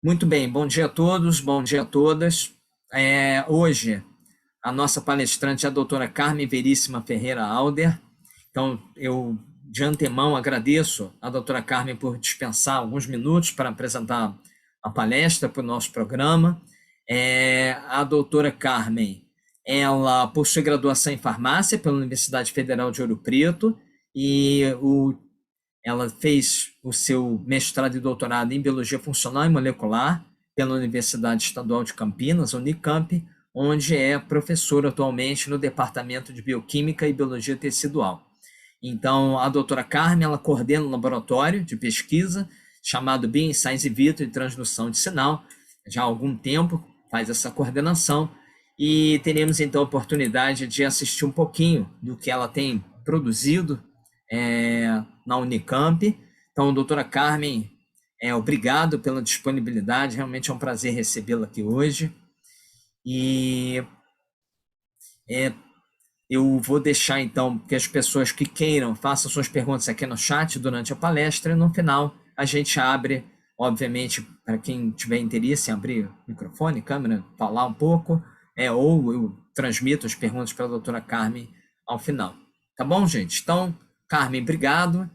Muito bem, bom dia a todos, bom dia a todas. Hoje, a nossa palestrante é a doutora Carmen Veríssima Ferreira Alder. Então, eu, de antemão, agradeço a doutora Carmen por dispensar alguns minutos para apresentar a palestra para o nosso programa. A doutora Carmen, ela possui graduação em farmácia pela Universidade Federal de Ouro Preto e ela fez o seu mestrado e doutorado em Biologia Funcional e Molecular pela Universidade Estadual de Campinas, Unicamp, onde é professora atualmente no Departamento de Bioquímica e Biologia Tecidual. Então, a doutora Carmen, ela coordena um laboratório de pesquisa chamado Bioensaio in Vitro e Transdução de Sinal. Já há algum tempo faz essa coordenação e teremos, então, a oportunidade de assistir um pouquinho do que ela tem produzido na Unicamp. Então, doutora Carmen, obrigado pela disponibilidade, realmente é um prazer recebê-la aqui hoje. E eu vou deixar, então, que as pessoas que queiram façam suas perguntas aqui no chat durante a palestra e no final a gente abre, obviamente, para quem tiver interesse em abrir microfone, câmera, falar um pouco, ou eu transmito as perguntas para a doutora Carmen ao final. Tá bom, gente? Então, Carmen, obrigado.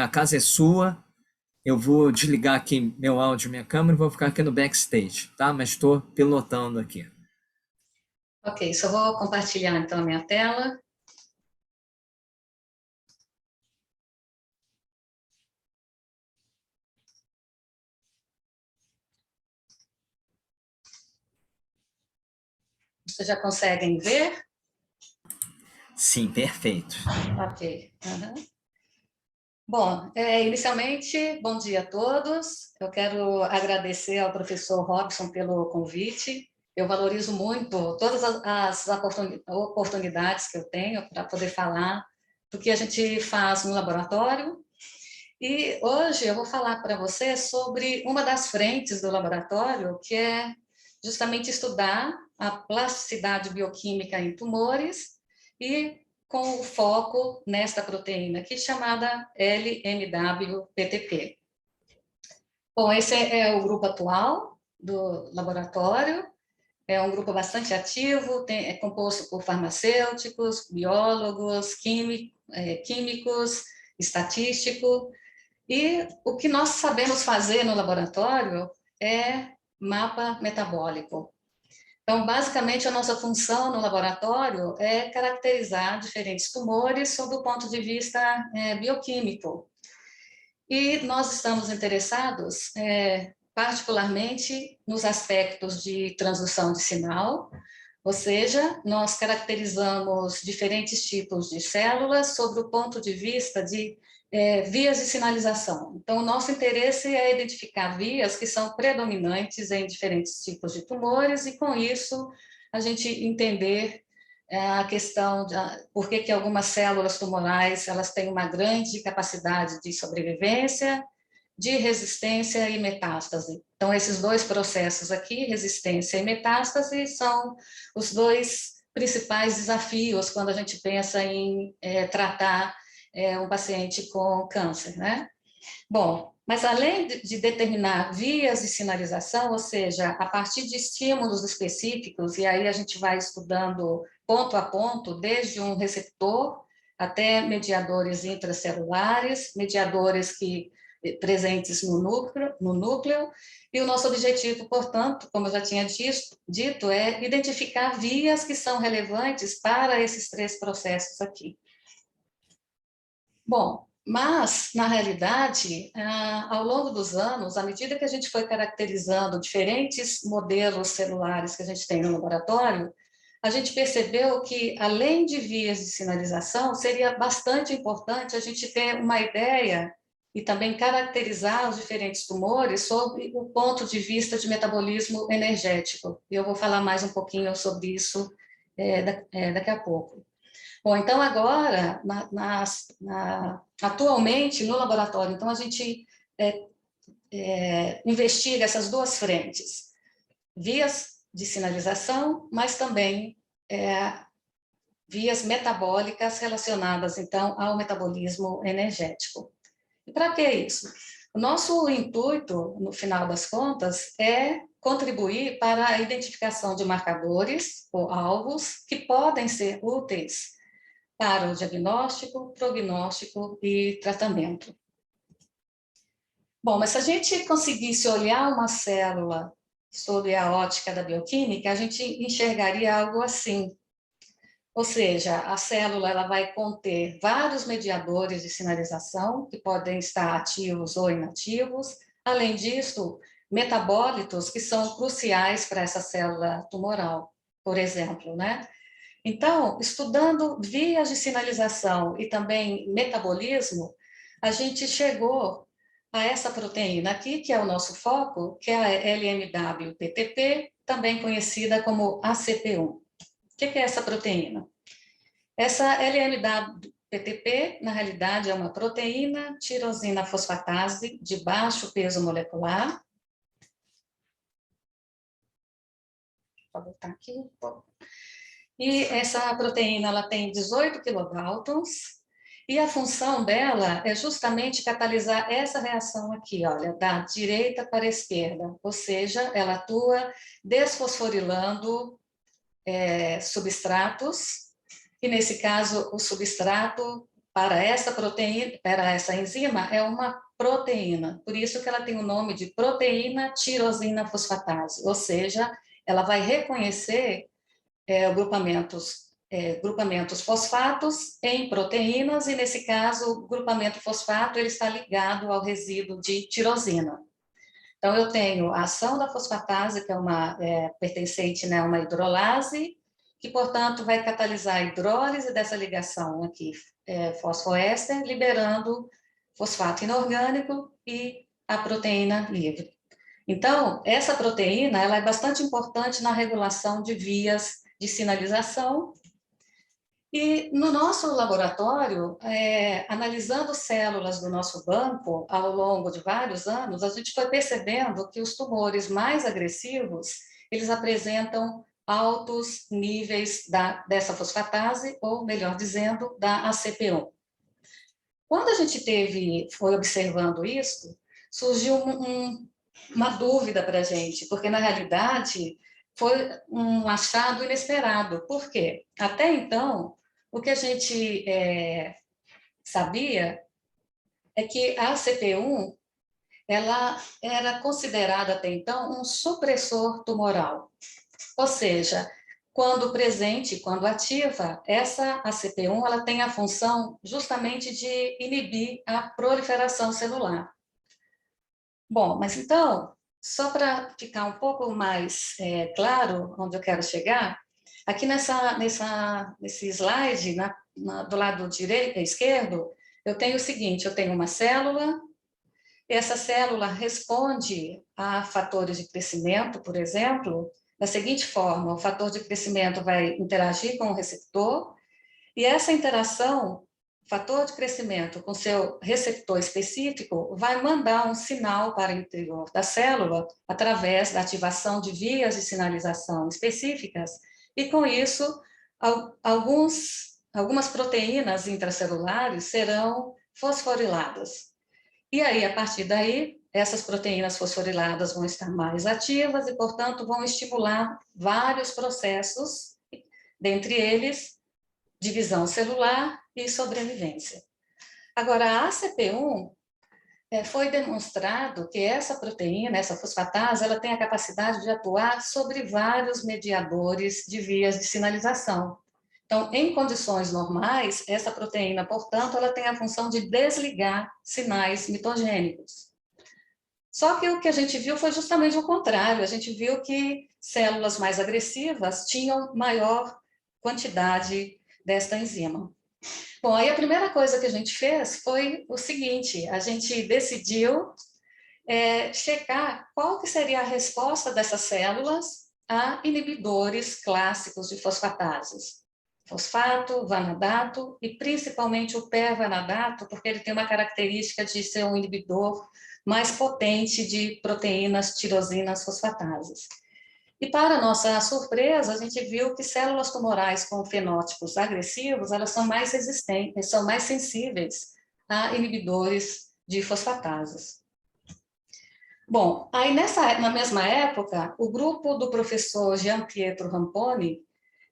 A casa é sua. Eu vou desligar aqui meu áudio e minha câmera e vou ficar aqui no backstage, tá? Mas estou pilotando aqui. Ok, só vou compartilhar então a minha tela. Vocês já conseguem ver? Sim, perfeito. Ok. Bom, inicialmente, bom dia a todos. Eu quero agradecer ao professor Robson pelo convite. Eu valorizo muito todas as oportunidades que eu tenho para poder falar do que a gente faz no laboratório. E hoje eu vou falar para você sobre uma das frentes do laboratório, que é justamente estudar a plasticidade bioquímica em tumores e com o foco nesta proteína aqui chamada LMW-PTP. Bom, esse é o grupo atual do laboratório, é um grupo bastante ativo, é composto por farmacêuticos, biólogos, químicos, estatístico, e o que nós sabemos fazer no laboratório é mapa metabólico. Então, basicamente, a nossa função no laboratório é caracterizar diferentes tumores sob o ponto de vista bioquímico. E nós estamos interessados, particularmente, nos aspectos de transdução de sinal, ou seja, nós caracterizamos diferentes tipos de células sob o ponto de vista de vias de sinalização. Então, o nosso interesse é identificar vias que são predominantes em diferentes tipos de tumores e, com isso, a gente entender a questão de por que algumas células tumorais elas têm uma grande capacidade de sobrevivência, de resistência e metástase. Então, esses dois processos aqui, resistência e metástase, são os dois principais desafios quando a gente pensa em tratar um paciente com câncer, né? Bom, mas além de determinar vias de sinalização, ou seja, a partir de estímulos específicos, e aí a gente vai estudando ponto a ponto, desde um receptor até mediadores intracelulares, mediadores presentes no núcleo, e o nosso objetivo, portanto, como eu já tinha dito, é identificar vias que são relevantes para esses três processos aqui. Bom, mas, na realidade, ao longo dos anos, à medida que a gente foi caracterizando diferentes modelos celulares que a gente tem no laboratório, a gente percebeu que, além de vias de sinalização, seria bastante importante a gente ter uma ideia e também caracterizar os diferentes tumores sob o ponto de vista de metabolismo energético. E eu vou falar mais um pouquinho sobre isso daqui a pouco. Bom, então agora, atualmente no laboratório, então a gente investiga essas duas frentes, vias de sinalização, mas também vias metabólicas relacionadas, então, ao metabolismo energético. E para que isso? O nosso intuito, no final das contas, é contribuir para a identificação de marcadores ou alvos que podem ser úteis para o diagnóstico, prognóstico e tratamento. Bom, mas se a gente conseguisse olhar uma célula sob a ótica da bioquímica, a gente enxergaria algo assim. Ou seja, a célula ela vai conter vários mediadores de sinalização, que podem estar ativos ou inativos. Além disso, metabólitos que são cruciais para essa célula tumoral, por exemplo, né? Então, estudando vias de sinalização e também metabolismo, a gente chegou a essa proteína aqui, que é o nosso foco, que é a LMW-PTP, também conhecida como ACP1. O que é essa proteína? Essa LMW-PTP, na realidade, é uma proteína tirosina fosfatase de baixo peso molecular. Vou botar aqui. E essa proteína ela tem 18 kilodaltons, e a função dela é justamente catalisar essa reação aqui, olha, da direita para a esquerda, ou seja, ela atua desfosforilando substratos, e nesse caso o substrato para essa proteína, para essa enzima, é uma proteína, por isso que ela tem o nome de proteína tirosina fosfatase, ou seja, ela vai reconhecer grupamentos fosfatos em proteínas, e nesse caso, o grupamento fosfato ele está ligado ao resíduo de tirosina. Então, eu tenho a ação da fosfatase, que é uma pertencente, né, a uma hidrolase, que, portanto, vai catalisar a hidrólise dessa ligação aqui, fosfoéster, liberando fosfato inorgânico e a proteína livre. Então, essa proteína ela é bastante importante na regulação de vias de sinalização. E no nosso laboratório, analisando células do nosso banco ao longo de vários anos, a gente foi percebendo que os tumores mais agressivos, eles apresentam altos níveis dessa fosfatase, ou melhor dizendo, da ACP1. Quando a gente foi observando isso, surgiu uma dúvida para a gente, porque na realidade foi um achado inesperado. Por quê? Até então, o que a gente sabia é que a ACP1 ela era considerada até então um supressor tumoral. Ou seja, quando presente, quando ativa, essa ACP1 ela tem a função justamente de inibir a proliferação celular. Bom, mas então, só para ficar um pouco mais claro onde eu quero chegar, aqui nesse slide, do lado esquerdo, eu tenho o seguinte, eu tenho uma célula, e essa célula responde a fatores de crescimento, por exemplo, da seguinte forma: o fator de crescimento vai interagir com o receptor, e essa interação, fator de crescimento com seu receptor específico, vai mandar um sinal para o interior da célula através da ativação de vias de sinalização específicas, e com isso, algumas proteínas intracelulares serão fosforiladas. E aí, a partir daí, essas proteínas fosforiladas vão estar mais ativas e, portanto, vão estimular vários processos, dentre eles, divisão celular e sobrevivência. Agora, a ACP1, foi demonstrado que essa proteína, essa fosfatase, ela tem a capacidade de atuar sobre vários mediadores de vias de sinalização. Então, em condições normais, essa proteína, portanto, ela tem a função de desligar sinais mitogênicos. Só que o que a gente viu foi justamente o contrário, a gente viu que células mais agressivas tinham maior quantidade desta enzima. Bom, aí a primeira coisa que a gente fez foi o seguinte: a gente decidiu checar qual que seria a resposta dessas células a inibidores clássicos de fosfatases. Fosfato, vanadato e principalmente o pervanadato, porque ele tem uma característica de ser um inibidor mais potente de proteínas tirosinas fosfatases. E para nossa surpresa, a gente viu que células tumorais com fenótipos agressivos, elas são mais resistentes, são mais sensíveis a inibidores de fosfatases. Bom, aí na mesma época, o grupo do professor Jean Pietro Ramponi,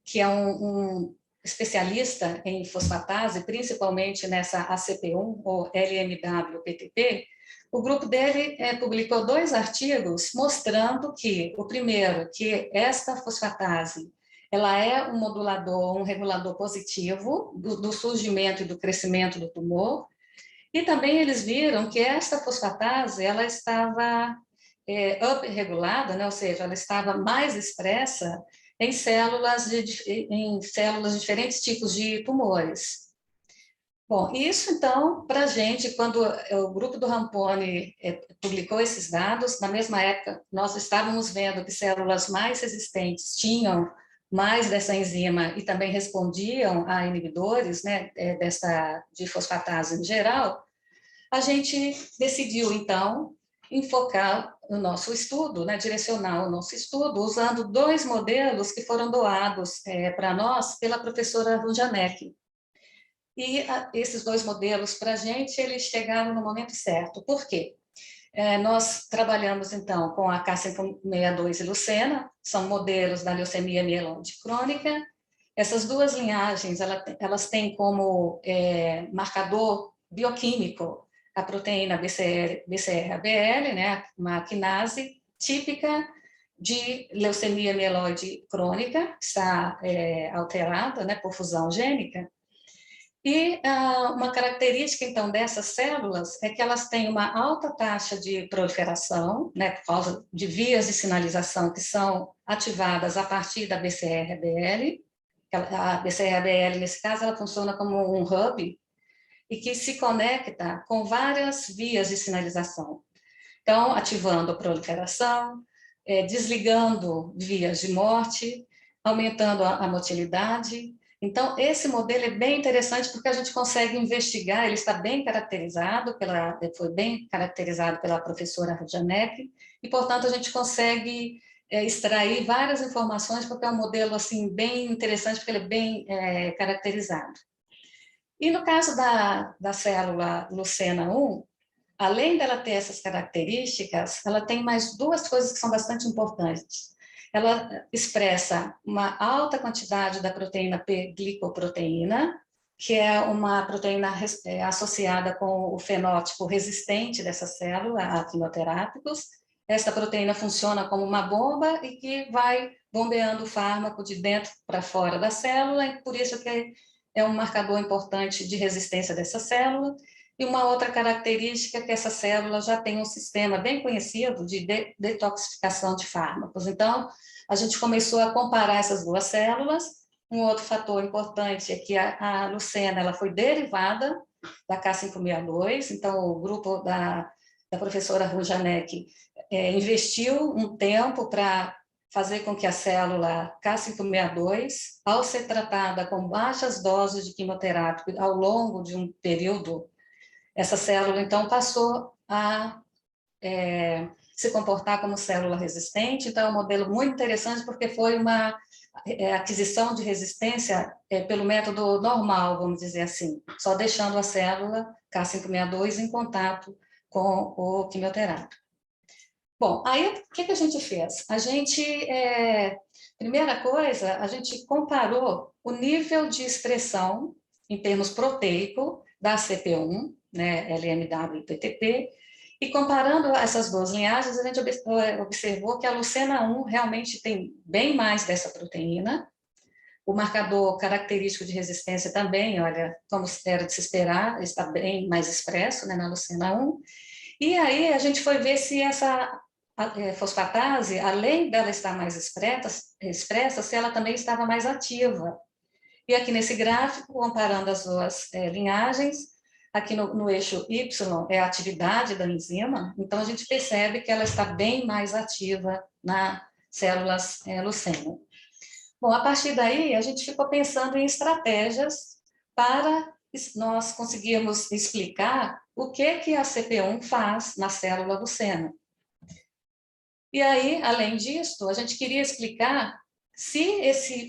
que é um especialista em fosfatase, principalmente nessa ACP1 ou LMW-PTP, o grupo dele publicou 2 artigos mostrando que, o primeiro, que esta fosfatase ela é um modulador, um regulador positivo do surgimento e do crescimento do tumor, e também eles viram que esta fosfatase ela estava upregulada, né? Ou seja, ela estava mais expressa em células de diferentes tipos de tumores. Bom, isso então, para a gente, quando o grupo do Ramponi publicou esses dados, na mesma época, nós estávamos vendo que células mais resistentes tinham mais dessa enzima e também respondiam a inibidores, né, de fosfatase em geral, a gente decidiu, então, enfocar o nosso estudo, né, direcionar o nosso estudo, usando 2 modelos que foram doados para nós pela professora Runjanek. E esses 2 modelos, para a gente, eles chegaram no momento certo. Por quê? Nós trabalhamos, então, com a K562 e Lucena, são modelos da leucemia mieloide crônica. Essas 2 linhagens, elas têm como marcador bioquímico a proteína BCR-ABL, né, uma quinase típica de leucemia mieloide crônica, que está alterada, né, por fusão gênica. E uma característica, então, dessas células é que elas têm uma alta taxa de proliferação, né, por causa de vias de sinalização que são ativadas a partir da BCR-ABL. A BCR-ABL, nesse caso, ela funciona como um hub e que se conecta com várias vias de sinalização. Então, ativando a proliferação, desligando vias de morte, aumentando a motilidade. Então, esse modelo é bem interessante porque a gente consegue investigar, ele está bem caracterizado, foi bem caracterizado pela professora Rudjanek, e, portanto, a gente consegue extrair várias informações, porque é um modelo assim, bem interessante, porque ele é bem caracterizado. E no caso da célula Lucena-1, além dela ter essas características, ela tem mais 2 coisas que são bastante importantes. Ela expressa uma alta quantidade da proteína P-glicoproteína, que é uma proteína associada com o fenótipo resistente dessa célula a quimioterápicos. Essa proteína funciona como uma bomba e que vai bombeando o fármaco de dentro para fora da célula, e por isso que é um marcador importante de resistência dessa célula. E uma outra característica é que essa célula já tem um sistema bem conhecido de detoxificação de fármacos. Então, a gente começou a comparar essas 2 células. Um outro fator importante é que a Lucena ela foi derivada da K562, então o grupo da professora Rujanek investiu um tempo para fazer com que a célula K562, ao ser tratada com baixas doses de quimioterápico ao longo de um período, essa célula, então, passou a se comportar como célula resistente. Então, é um modelo muito interessante, porque foi uma aquisição de resistência pelo método normal, vamos dizer assim, só deixando a célula K562 em contato com o quimioterápico. Bom, aí o que a gente fez? A gente, primeira coisa, a gente comparou o nível de expressão em termos proteico da CP1, né, LMW e PTP, e comparando essas 2 linhagens, a gente observou que a Lucena-1 realmente tem bem mais dessa proteína, o marcador característico de resistência também, olha, como era de se esperar, está bem mais expresso, né, na Lucena-1, e aí a gente foi ver se essa fosfatase, além dela estar mais expressa, se ela também estava mais ativa. E aqui nesse gráfico, comparando as 2 linhagens, aqui no eixo Y é a atividade da enzima, então a gente percebe que ela está bem mais ativa nas células Lucena. Bom, a partir daí, a gente ficou pensando em estratégias para nós conseguirmos explicar o que a CP1 faz na célula Lucena. E aí, além disso, a gente queria explicar se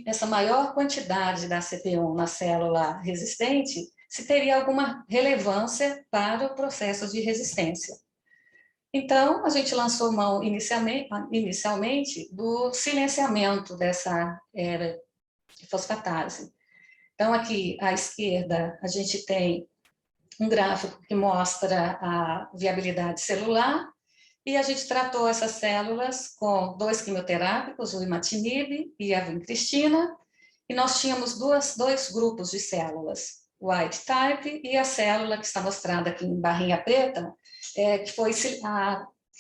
essa maior quantidade da CP1 na célula resistente, se teria alguma relevância para o processo de resistência. Então, a gente lançou mão inicialmente do silenciamento dessa era de fosfatase. Então, aqui à esquerda, a gente tem um gráfico que mostra a viabilidade celular, e a gente tratou essas células com 2 quimioterápicos, o imatinib e a vincristina, e nós tínhamos dois grupos de células, white type e a célula que está mostrada aqui em barrinha preta, que foi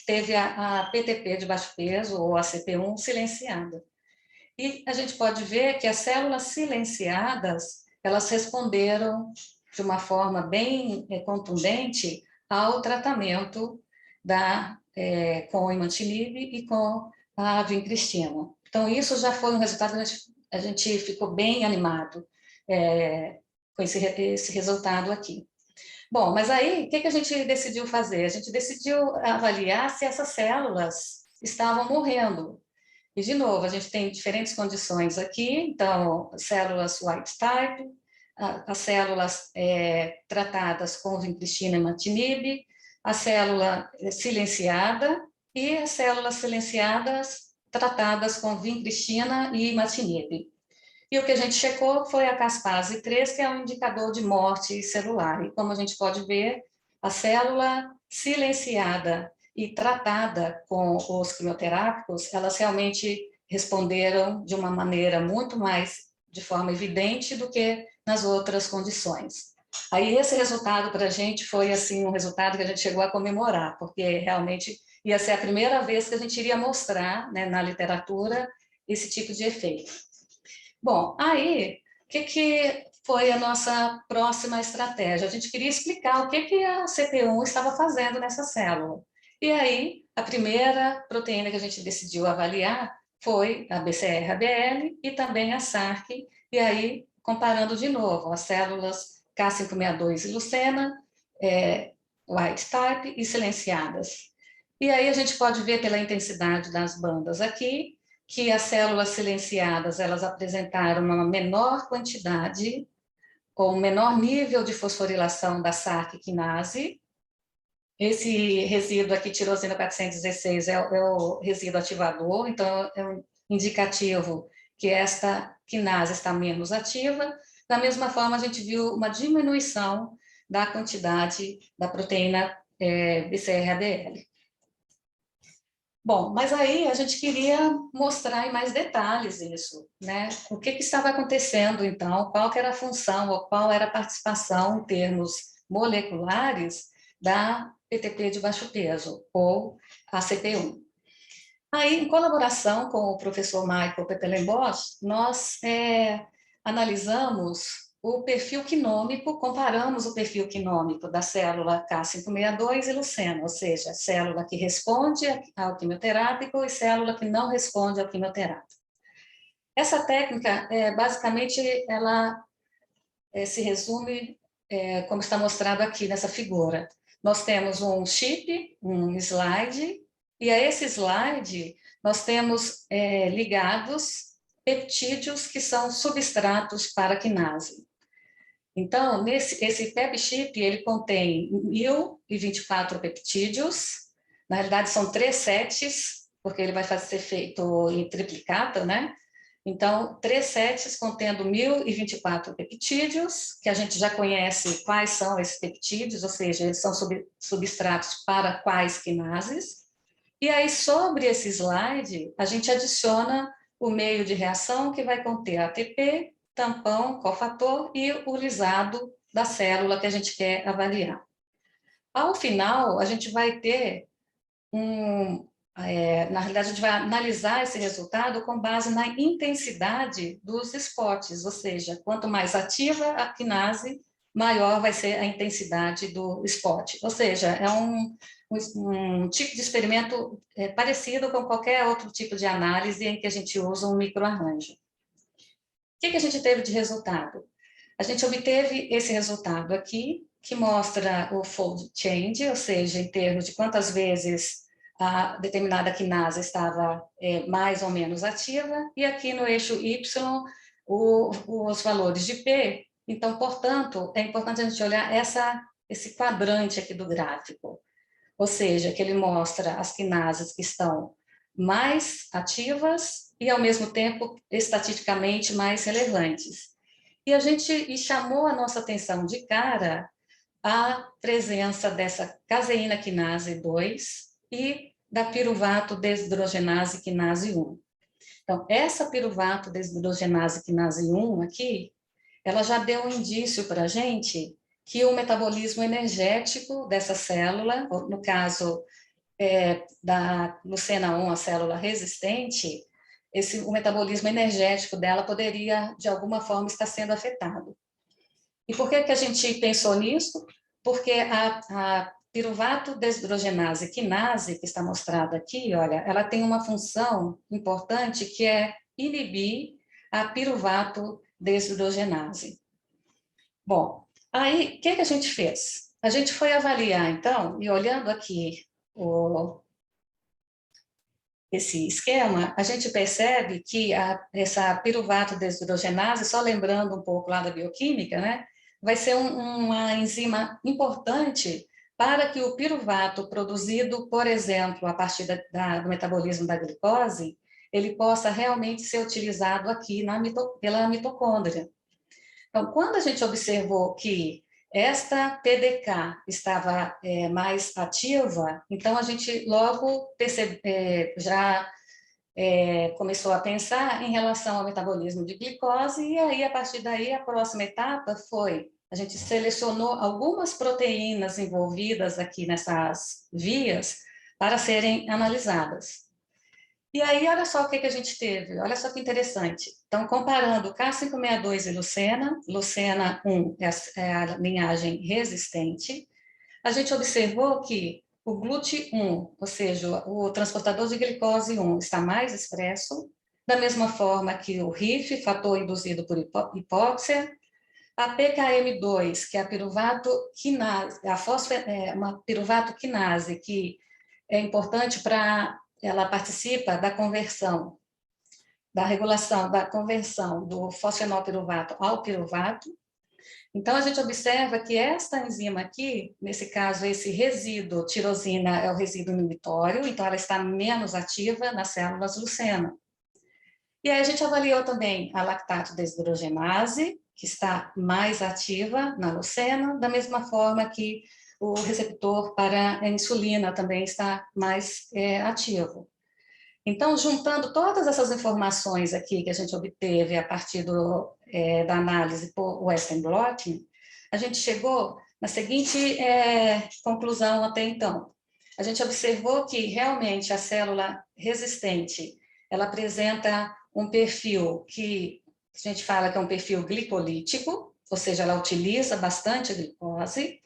teve a PTP de baixo peso, ou a CP1, silenciada. E a gente pode ver que as células silenciadas, elas responderam de uma forma bem contundente ao tratamento com o imatinib e com a vincristina. Então, isso já foi um resultado, a gente ficou bem animado com esse resultado aqui. Bom, mas aí, o que a gente decidiu fazer? A gente decidiu avaliar se essas células estavam morrendo. E, de novo, a gente tem diferentes condições aqui, então, células white type, as células tratadas com vincristina e imatinib, a célula silenciada e as células silenciadas tratadas com vincristina e imatinib. E o que a gente checou foi a caspase 3, que é um indicador de morte celular. E como a gente pode ver, a célula silenciada e tratada com os quimioterápicos, elas realmente responderam de uma maneira muito mais de forma evidente do que nas outras condições. Aí esse resultado para a gente foi assim um resultado que a gente chegou a comemorar, porque realmente ia ser a primeira vez que a gente iria mostrar, né, na literatura esse tipo de efeito. Bom, aí o que foi a nossa próxima estratégia? A gente queria explicar o que a CP1 estava fazendo nessa célula. E aí, a primeira proteína que a gente decidiu avaliar foi a BCR-ABL e também a SARC, e aí, comparando de novo as células K562 e Lucena, white type e silenciadas. E aí a gente pode ver pela intensidade das bandas aqui, que as células silenciadas, elas apresentaram uma menor quantidade ou um menor nível de fosforilação da SARC quinase. Esse resíduo aqui, tirosina 416, é o resíduo ativador, então é um indicativo que esta quinase está menos ativa. Da mesma forma, a gente viu uma diminuição da quantidade da proteína BCR-ABL. Bom, mas aí a gente queria mostrar em mais detalhes isso, né? O que estava acontecendo, então, qual que era a função, ou qual era a participação em termos moleculares da PTP de baixo peso, ou a CP1. Aí, em colaboração com o professor Michael Petelenbosch, nós analisamos o perfil quinômico, comparamos o perfil quinômico da célula K562 e Lucena, ou seja, célula que responde ao quimioterápico e célula que não responde ao quimioterápico. Essa técnica, basicamente, ela se resume como está mostrado aqui nessa figura. Nós temos um chip, um slide, e a esse slide nós temos ligados peptídeos que são substratos para a quinase. Então, esse PepChip, ele contém 1024 peptídeos, na realidade são 3 sets, porque ele vai ser feito em triplicata, né? Então, 3 sets contendo 1024 peptídeos, que a gente já conhece quais são esses peptídeos, ou seja, eles são substratos para quais quinases. E aí, sobre esse slide, a gente adiciona o meio de reação que vai conter ATP, tampão, cofator e o lisado da célula que a gente quer avaliar. Ao final, a gente vai ter na realidade, a gente vai analisar esse resultado com base na intensidade dos spots, ou seja, quanto mais ativa a quinase, maior vai ser a intensidade do spot. Ou seja, é um tipo de experimento parecido com qualquer outro tipo de análise em que a gente usa um microarranjo. O que a gente teve de resultado? A gente obteve esse resultado aqui, que mostra o fold change, ou seja, em termos de quantas vezes a determinada quinase estava mais ou menos ativa, e aqui no eixo Y, os valores de P. Então, portanto, é importante a gente olhar esse quadrante aqui do gráfico. ou seja, que ele mostra as quinases que estão mais ativas e, ao mesmo tempo, estatisticamente mais relevantes. E a gente chamou a nossa atenção de cara a presença dessa caseína quinase 2 e da piruvato desidrogenase quinase 1. Então, essa piruvato desidrogenase quinase 1 aqui, ela já deu um indício para a gente que o metabolismo energético dessa célula, no caso da glucena 1, a célula resistente, o metabolismo energético dela poderia, de alguma forma, estar sendo afetado. E por que a gente pensou nisso? Porque a piruvato desidrogenase quinase, que está mostrada aqui, olha, ela tem uma função importante que é inibir a piruvato desidrogenase. Bom, aí, o que a gente fez? A gente foi avaliar, então, e olhando aqui esse esquema, a gente percebe que essa piruvato desidrogenase, só lembrando um pouco lá da bioquímica, né, vai ser uma enzima importante para que o piruvato produzido, por exemplo, a partir do metabolismo da glicose, ele possa realmente ser utilizado aqui pela mitocôndria. Então, quando a gente observou que esta PDK estava mais ativa, então a gente logo já começou a pensar em relação ao metabolismo de glicose, e aí, a partir daí, a próxima etapa foi, a gente selecionou algumas proteínas envolvidas aqui nessas vias para serem analisadas. E aí, olha só o que a gente teve, olha só que interessante. Então, comparando K562 e Lucena 1 é a linhagem resistente, a gente observou que o GLUT1, ou seja, o transportador de glicose 1, está mais expresso, da mesma forma que o RIF, fator induzido por hipóxia, a PKM2, que é a piruvato quinase, uma piruvato quinase, que é importante para ela participa da conversão, da regulação da conversão do fosfenolpiruvato ao piruvato. Então, a gente observa que esta enzima aqui, nesse caso, esse resíduo tirosina é o resíduo inibitório, então ela está menos ativa nas células Lucena. E aí a gente avaliou também a lactato desidrogenase, que está mais ativa na Lucena, da mesma forma que o receptor para a insulina também está mais ativo. Então, juntando todas essas informações aqui que a gente obteve a partir da análise por Western blotting, a gente chegou na seguinte conclusão até então. A gente observou que realmente a célula resistente, ela apresenta um perfil que a gente fala que é um perfil glicolítico, ou seja, ela utiliza bastante a glicose,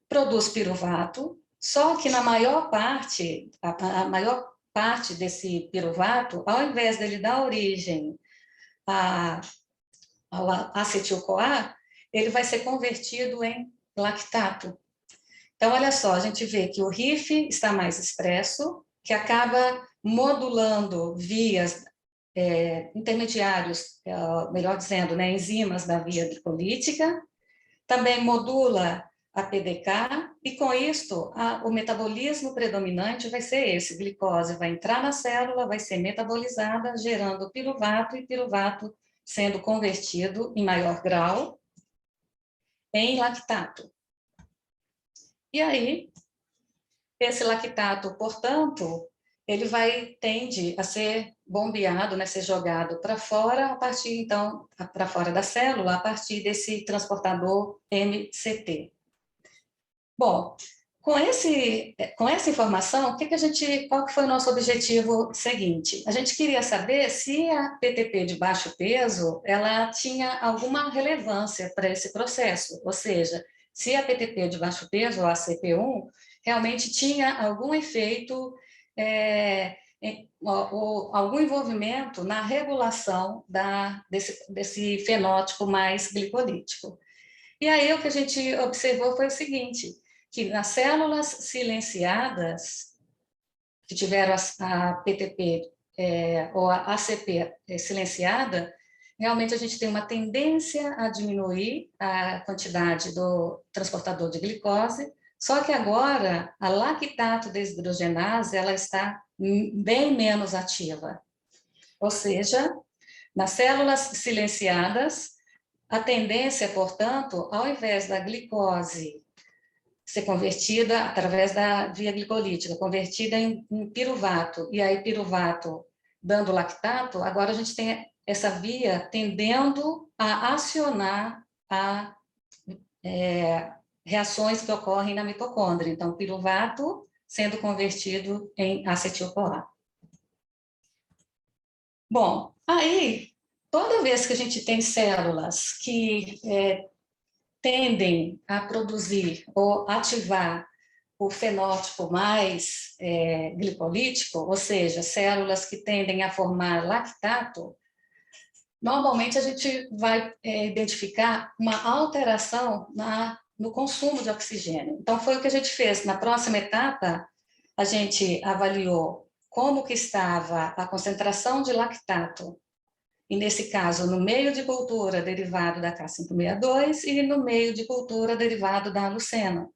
produz piruvato, só que na maior parte, a maior parte desse piruvato, ao invés dele dar origem ao acetil-CoA, ele vai ser convertido em lactato. Então, olha só, a gente vê que o RIF está mais expresso, que acaba modulando vias intermediários, melhor dizendo, né, enzimas da via glicolítica, também modula a PDK, e com isto, o metabolismo predominante vai ser esse, glicose vai entrar na célula, vai ser metabolizada, gerando piruvato, e piruvato sendo convertido em maior grau em lactato. E aí, esse lactato, portanto, ele tende a ser bombeado, né, ser jogado para fora, a partir, então, para fora da célula, a partir desse transportador MCT. Bom, com essa informação, qual que foi o nosso objetivo seguinte? A gente queria saber se a PTP de baixo peso, ela tinha alguma relevância para esse processo, ou seja, se a PTP de baixo peso, ou a CP1, realmente tinha algum efeito, ou algum envolvimento na regulação desse fenótipo mais glicolítico. E aí o que a gente observou foi o seguinte, que nas células silenciadas, que tiveram a PTP ou a ACP silenciada, realmente a gente tem uma tendência a diminuir a quantidade do transportador de glicose, Só que agora, a lactato desidrogenase, ela está bem menos ativa. Ou seja, nas células silenciadas, a tendência, portanto, ao invés da glicose ser convertida através da via glicolítica, convertida em piruvato, e aí piruvato dando lactato, agora a gente tem essa via tendendo a acionar reações que ocorrem na mitocôndria. Então, piruvato sendo convertido em acetil-CoA. Bom, aí, toda vez que a gente tem células que tendem a produzir ou ativar o fenótipo mais glicolítico, ou seja, células que tendem a formar lactato, normalmente a gente vai identificar uma alteração no consumo de oxigênio. Então, foi o que a gente fez. Na próxima etapa, a gente avaliou como que estava a concentração de lactato, e nesse caso, no meio de cultura derivado da K562 e no meio de cultura derivado da lucena.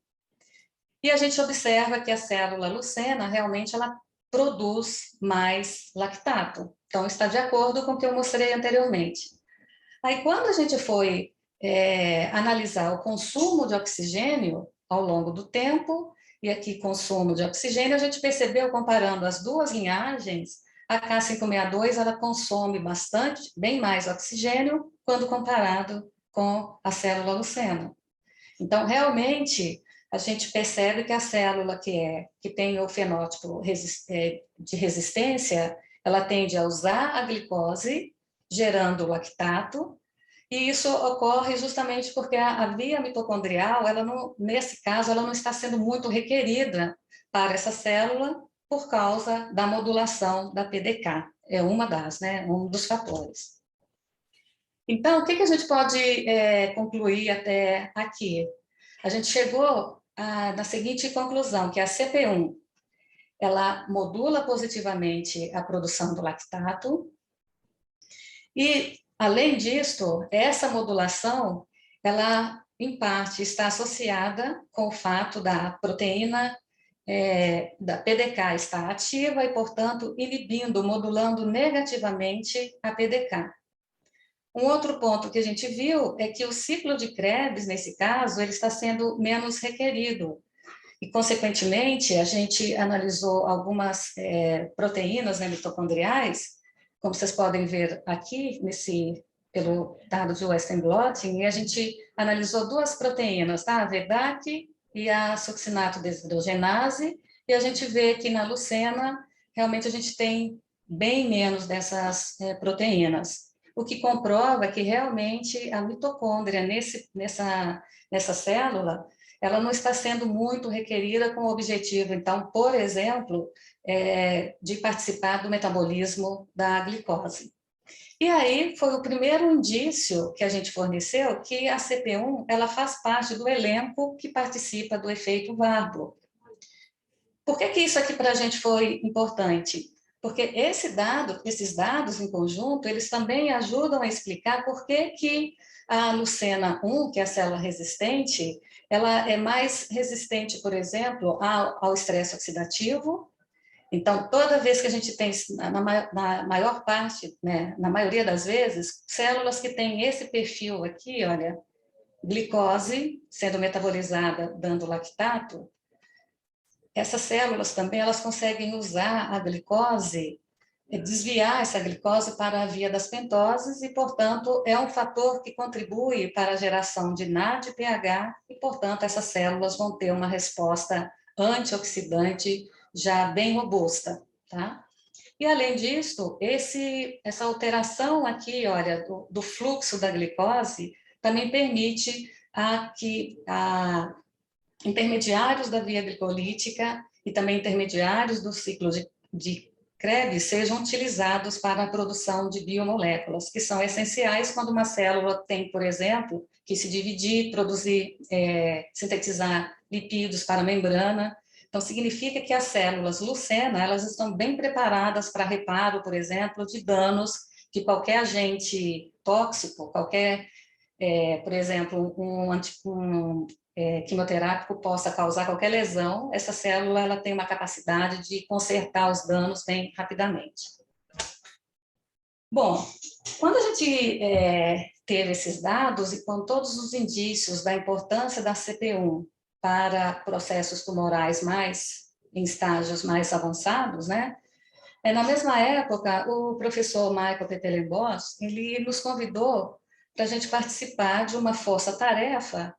E a gente observa que a célula lucena, realmente, ela produz mais lactato. Então, está de acordo com o que eu mostrei anteriormente. Aí, quando a gente foi analisar o consumo de oxigênio ao longo do tempo, e aqui consumo de oxigênio, a gente percebeu, comparando as duas linhagens, a K562 ela consome bastante, bem mais oxigênio, quando comparado com a célula lucena. Então, realmente, a gente percebe que a célula que tem o fenótipo de resistência, ela tende a usar a glicose, gerando lactato, e isso ocorre justamente porque a via mitocondrial, ela não, nesse caso, ela não está sendo muito requerida para essa célula por causa da modulação da PDK. É um dos fatores. Então, o que a gente pode concluir até aqui? A gente chegou na seguinte conclusão, que a CP1, ela modula positivamente a produção do lactato, e, além disso, essa modulação, ela, em parte, está associada com o fato da proteína da PDK estar ativa e, portanto, inibindo, modulando negativamente a PDK. Um outro ponto que a gente viu é que o ciclo de Krebs, nesse caso, ele está sendo menos requerido. E, consequentemente, a gente analisou algumas proteínas mitocondriais, como vocês podem ver aqui, pelo dado de Western blotting, e a gente analisou duas proteínas, tá? A VDAC e a succinato desidrogenase, e a gente vê que na lucena, realmente a gente tem bem menos dessas proteínas, o que comprova que realmente a mitocôndria nessa célula, ela não está sendo muito requerida com o objetivo, então, por exemplo, de participar do metabolismo da glicose. E aí foi o primeiro indício que a gente forneceu que a CP1 ela faz parte do elenco que participa do efeito Warburg. Por que isso aqui para a gente foi importante? Porque esses dados em conjunto, eles também ajudam a explicar por que a lucena 1, que é a célula resistente, ela é mais resistente, por exemplo, ao estresse oxidativo. Então, toda vez que a gente tem, na maior parte, né, na maioria das vezes, células que têm esse perfil aqui, olha, glicose sendo metabolizada, dando lactato, essas células também, elas conseguem usar a glicose, desviar essa glicose para a via das pentoses e, portanto, é um fator que contribui para a geração de NADPH e, portanto, essas células vão ter uma resposta antioxidante já bem robusta, tá? E, além disso, essa alteração aqui, olha, do fluxo da glicose também permite que intermediários da via glicolítica e também intermediários do ciclo de Krebs sejam utilizados para a produção de biomoléculas, que são essenciais quando uma célula tem, por exemplo, que se dividir, produzir, sintetizar lipídios para a membrana. Então, significa que as células lucena, elas estão bem preparadas para reparo, por exemplo, de danos que qualquer agente tóxico, por exemplo, um quimioterápico possa causar qualquer lesão, essa célula ela tem uma capacidade de consertar os danos bem rapidamente. Bom, quando a gente teve esses dados e com todos os indícios da importância da CP1 para processos tumorais em estágios mais avançados, né? Na mesma época, o professor Michael Petelenbos, ele nos convidou para a gente participar de uma força-tarefa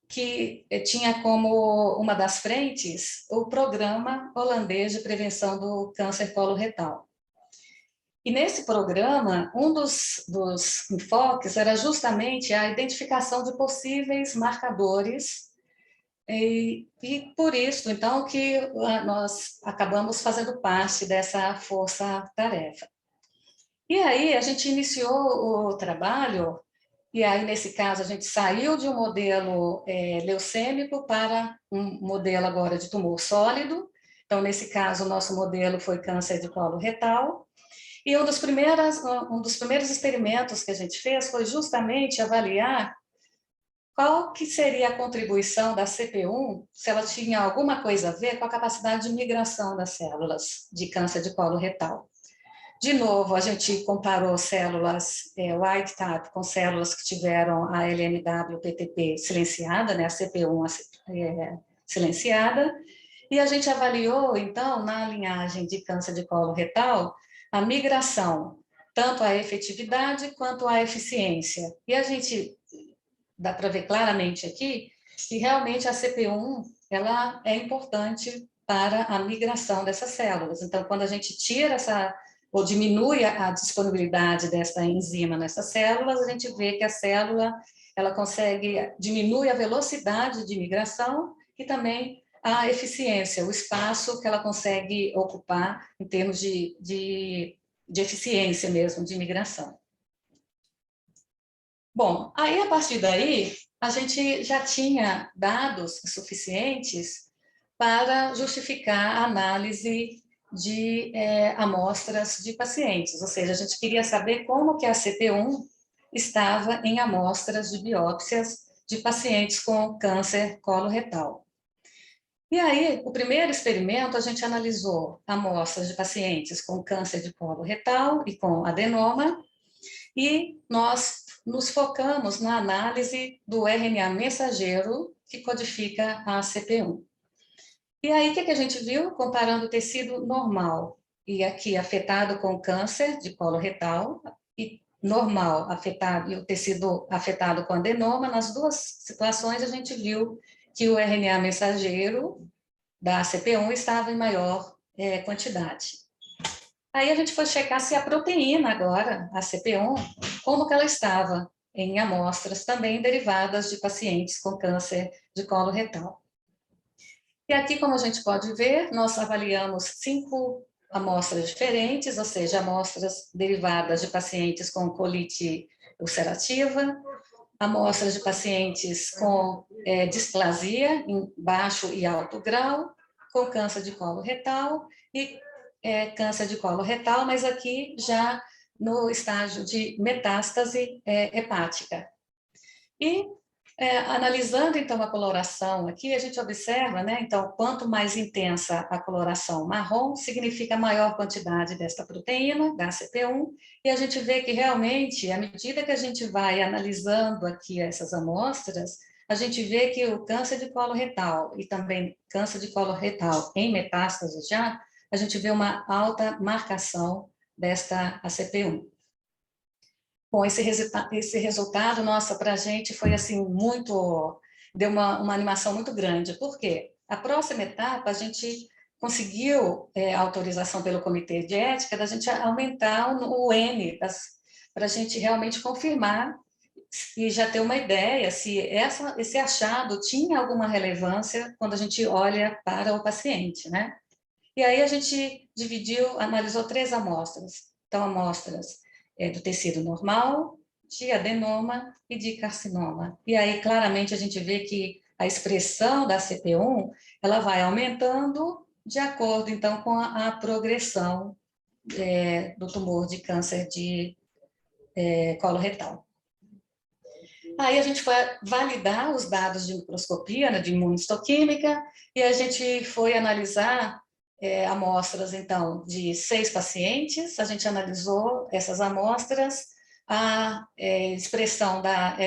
que tinha como uma das frentes o Programa Holandês de Prevenção do Câncer Coloretal. E nesse programa, um dos enfoques era justamente a identificação de possíveis marcadores e por isso, então, que nós acabamos fazendo parte dessa força-tarefa. E aí a gente iniciou o trabalho, e aí nesse caso a gente saiu de um modelo leucêmico para um modelo agora de tumor sólido. Então, nesse caso, o nosso modelo foi câncer de colo retal. E um dos primeiros experimentos que a gente fez foi justamente avaliar qual que seria a contribuição da CP1, se ela tinha alguma coisa a ver com a capacidade de migração das células de câncer de colo retal. De novo, a gente comparou células wild type com células que tiveram a LNW-PTP silenciada, né, a CP1 silenciada, e a gente avaliou, então, na linhagem de câncer de colo retal, a migração, tanto a efetividade quanto a eficiência. E a gente dá para ver claramente aqui que realmente a CP1 ela é importante para a migração dessas células. Então, quando a gente tira ou diminui a disponibilidade dessa enzima nessas células, a gente vê que a célula ela consegue diminuir a velocidade de migração e também a eficiência, o espaço que ela consegue ocupar em termos de eficiência mesmo, de migração. Bom, aí a partir daí, a gente já tinha dados suficientes para justificar a análise de amostras de pacientes, ou seja, a gente queria saber como que a CP1 estava em amostras de biópsias de pacientes com câncer coloretal. E aí, o primeiro experimento, a gente analisou amostras de pacientes com câncer de colo retal e com adenoma, e nós nos focamos na análise do RNA mensageiro que codifica a CP1. E aí, o que a gente viu? Comparando o tecido normal e aqui afetado com câncer de colo retal, e normal afetado e o tecido afetado com adenoma, nas duas situações a gente viu que o RNA mensageiro da CP1 estava em maior quantidade. Aí a gente foi checar se a proteína agora, a CP1, como que ela estava em amostras também derivadas de pacientes com câncer de colo retal. E aqui, como a gente pode ver, nós avaliamos 5 amostras diferentes, ou seja, amostras derivadas de pacientes com colite ulcerativa, amostras de pacientes com displasia em baixo e alto grau, com câncer de colo retal e câncer de colo retal, mas aqui já no estágio de metástase hepática. E analisando, então, a coloração aqui, a gente observa, né, então, quanto mais intensa a coloração marrom, significa maior quantidade desta proteína, da CP1, e a gente vê que realmente, à medida que a gente vai analisando aqui essas amostras, a gente vê que o câncer de colo retal e também câncer de colo retal em metástase já, a gente vê uma alta marcação desta ACP1. Bom, esse resultado, nossa, para a gente foi assim muito, deu uma animação muito grande. Por quê? A próxima etapa, a gente conseguiu a autorização pelo Comitê de Ética da gente aumentar o N, para a gente realmente confirmar e já ter uma ideia se esse achado tinha alguma relevância quando a gente olha para o paciente, né? E aí a gente analisou 3 amostras. Então, amostras do tecido normal, de adenoma e de carcinoma. E aí, claramente, a gente vê que a expressão da CP1, ela vai aumentando de acordo, então, com a progressão do tumor de câncer de colo retal. Aí a gente foi validar os dados de microscopia, né, de imunohistoquímica, e a gente foi analisar amostras, então, de 6 pacientes. A gente analisou essas amostras, a expressão da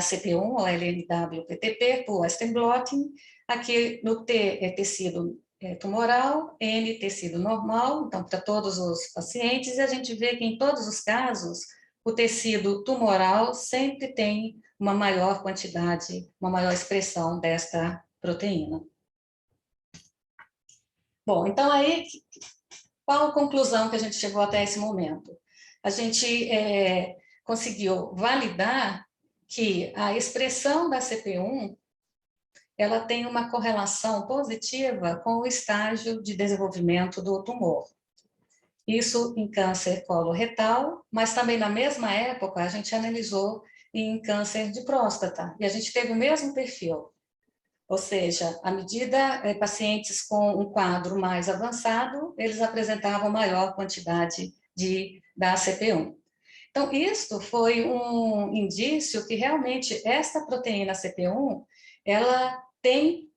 CP1, ou LNW-PTP, por Western blotting. Aqui no T é tecido tumoral, N tecido normal, então, para todos os pacientes, e a gente vê que em todos os casos, o tecido tumoral sempre tem uma maior quantidade, uma maior expressão desta proteína. Bom, então aí, qual a conclusão que a gente chegou até esse momento? A gente conseguiu validar que a expressão da CP1 ela tem uma correlação positiva com o estágio de desenvolvimento do tumor. Isso em câncer coloretal, mas também na mesma época a gente analisou em câncer de próstata, e a gente teve o mesmo perfil. Ou seja, à medida pacientes com um quadro mais avançado, eles apresentavam maior quantidade da CP1. Então, isso foi um indício que realmente esta proteína CP1, ela tem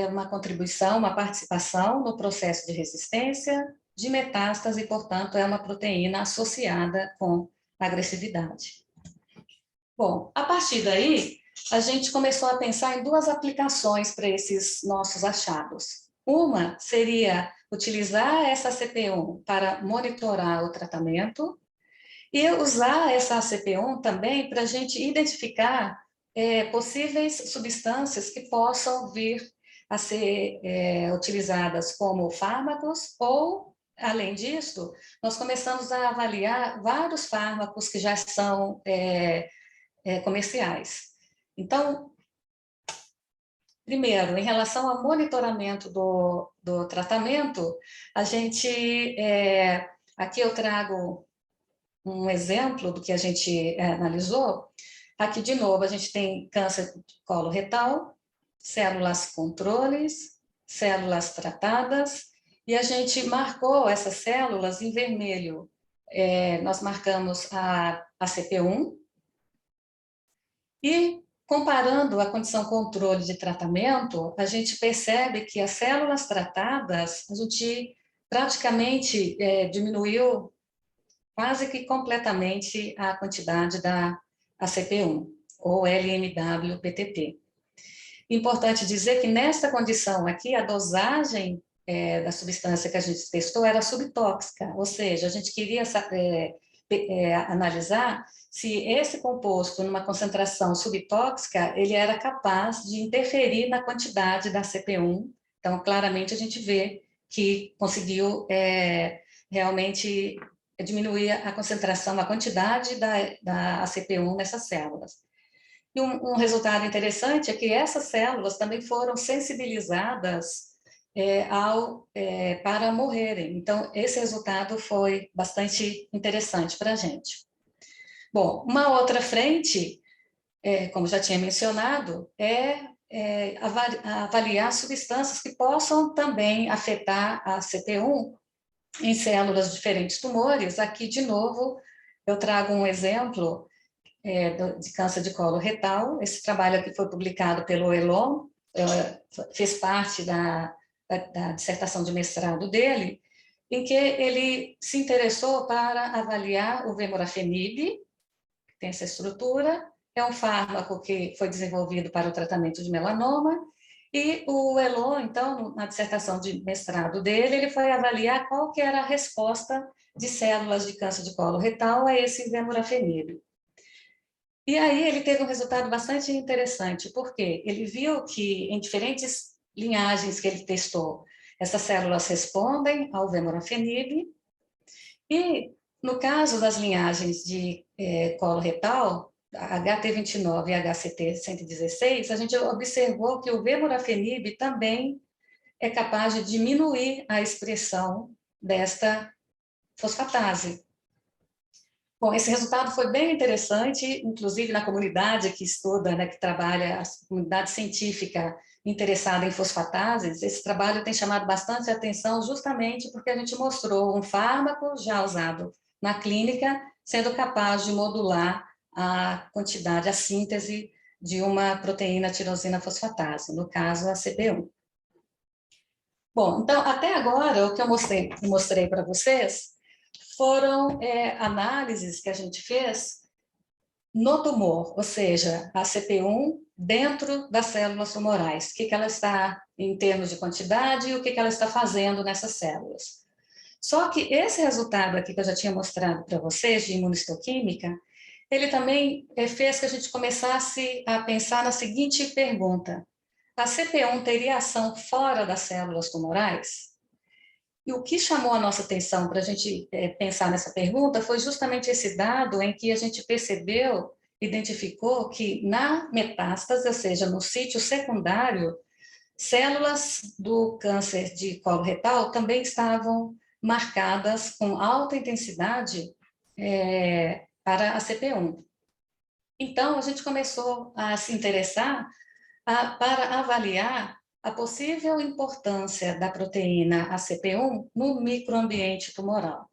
uma contribuição, uma participação no processo de resistência, de metástase, e, portanto, é uma proteína associada com agressividade. Bom, a partir daí, a gente começou a pensar em 2 aplicações para esses nossos achados. Uma seria utilizar essa CP1 para monitorar o tratamento e usar essa CP1 também para a gente identificar possíveis substâncias que possam vir a ser utilizadas como fármacos ou, além disso, nós começamos a avaliar vários fármacos que já são comerciais. Então, primeiro, em relação ao monitoramento do tratamento, a gente, aqui eu trago um exemplo do que a gente analisou. Aqui, de novo, a gente tem câncer de colo retal, células controles, células tratadas, e a gente marcou essas células em vermelho. Nós marcamos a CP1, e comparando a condição controle de tratamento, a gente percebe que as células tratadas, a gente praticamente diminuiu quase que completamente a quantidade da ACP1, ou LNW-PTP. Importante dizer que nessa condição aqui, a dosagem da substância que a gente testou era subtóxica, ou seja, a gente queria analisar se esse composto, numa concentração subtóxica, ele era capaz de interferir na quantidade da CP1. Então, claramente, a gente vê que conseguiu realmente diminuir a concentração, a quantidade da ACP1 nessas células. E um resultado interessante é que essas células também foram sensibilizadas para morrerem. Então, esse resultado foi bastante interessante para a gente. Bom, uma outra frente, como já tinha mencionado, avaliar substâncias que possam também afetar a CP1 em células de diferentes tumores. Aqui, de novo, eu trago um exemplo de câncer de colo retal. Esse trabalho aqui foi publicado pelo Elon, fez parte da dissertação de mestrado dele, em que ele se interessou para avaliar o Vemurafenib, que tem essa estrutura, é um fármaco que foi desenvolvido para o tratamento de melanoma, e o Elon, então, na dissertação de mestrado dele, ele foi avaliar qual que era a resposta de células de câncer de colo retal a esse Vemurafenib. E aí ele teve um resultado bastante interessante, porque ele viu que em diferentes linhagens que ele testou, essas células respondem ao Vemurafenib, e no caso das linhagens de colo retal, HT29 e HCT116, a gente observou que o Vemurafenib também é capaz de diminuir a expressão desta fosfatase. Bom, esse resultado foi bem interessante, inclusive na comunidade que estuda, né, que trabalha, a comunidade científica interessada em fosfatases. Esse trabalho tem chamado bastante atenção justamente porque a gente mostrou um fármaco já usado na clínica sendo capaz de modular a quantidade, a síntese de uma proteína tirosina fosfatase, no caso a CP1. Bom, então, até agora, o que eu mostrei para vocês foram análises que a gente fez no tumor, ou seja, a CP1 dentro das células tumorais, o que ela está em termos de quantidade e o que ela está fazendo nessas células. Só que esse resultado aqui que eu já tinha mostrado para vocês, de imunistoquímica, ele também fez que a gente começasse a pensar na seguinte pergunta: a CP1 teria ação fora das células tumorais? E o que chamou a nossa atenção para a gente pensar nessa pergunta foi justamente esse dado em que a gente percebeu, identificou que na metástase, ou seja, no sítio secundário, células do câncer de colo retal também estavam marcadas com alta intensidade para a CP1. Então, a gente começou a se interessar para avaliar a possível importância da proteína ACP1 no microambiente tumoral.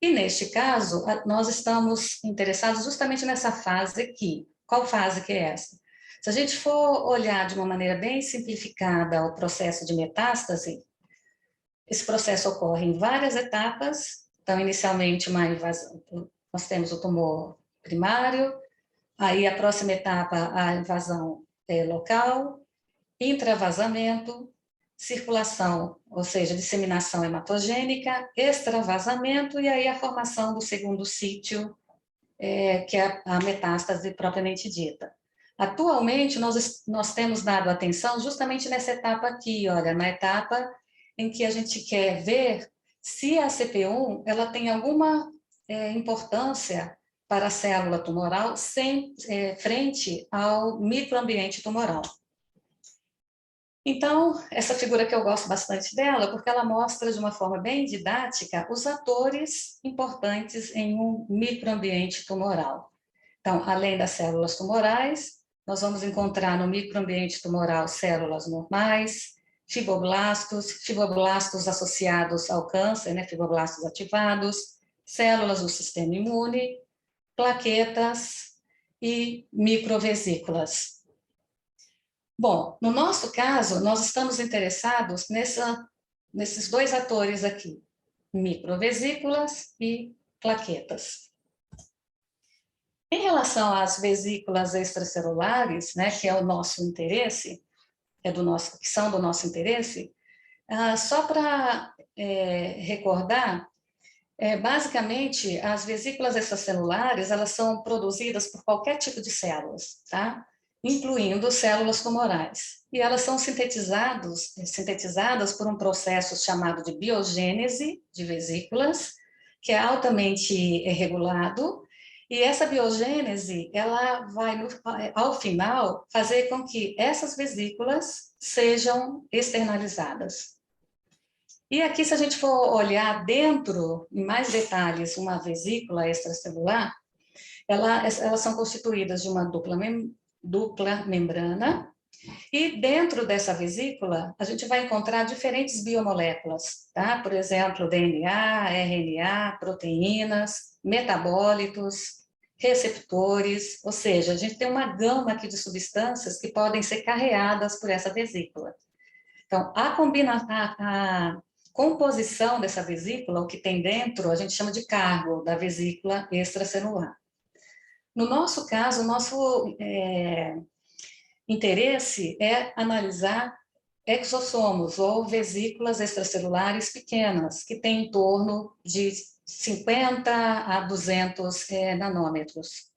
E, neste caso, nós estamos interessados justamente nessa fase aqui. Qual fase que é essa? Se a gente for olhar de uma maneira bem simplificada o processo de metástase, esse processo ocorre em várias etapas. Então, inicialmente, uma invasão, nós temos o tumor primário, aí a próxima etapa, a invasão local, intravazamento, circulação, ou seja, disseminação hematogênica, extravasamento e aí a formação do segundo sítio, que é a metástase propriamente dita. Atualmente, nós temos dado atenção justamente nessa etapa aqui, olha, na etapa em que a gente quer ver se a CP1 ela tem alguma importância para a célula tumoral frente ao microambiente tumoral. Então, essa figura que eu gosto bastante dela, porque ela mostra de uma forma bem didática os atores importantes em um microambiente tumoral. Então, além das células tumorais, nós vamos encontrar no microambiente tumoral células normais, fibroblastos associados ao câncer, né, fibroblastos ativados, células do sistema imune, plaquetas e microvesículas. Bom, no nosso caso, nós estamos interessados nesses dois atores aqui, microvesículas e plaquetas. Em relação às vesículas extracelulares, né, que é o nosso interesse, que são do nosso interesse, só para recordar, basicamente, as vesículas extracelulares, elas são produzidas por qualquer tipo de células, tá? Incluindo células tumorais. E elas são sintetizadas por um processo chamado de biogênese de vesículas, que é altamente regulado, e essa biogênese, ela vai, ao final, fazer com que essas vesículas sejam externalizadas. E aqui, se a gente for olhar dentro, em mais detalhes, uma vesícula extracelular, elas são constituídas de uma dupla membrana, e dentro dessa vesícula, a gente vai encontrar diferentes biomoléculas, tá? Por exemplo, DNA, RNA, proteínas, metabólitos, receptores, ou seja, a gente tem uma gama aqui de substâncias que podem ser carreadas por essa vesícula. Então, a composição dessa vesícula, o que tem dentro, a gente chama de cargo da vesícula extracelular. No nosso caso, o nosso interesse é analisar exossomos, ou vesículas extracelulares pequenas, que têm em torno de 50 a 200 nanômetros.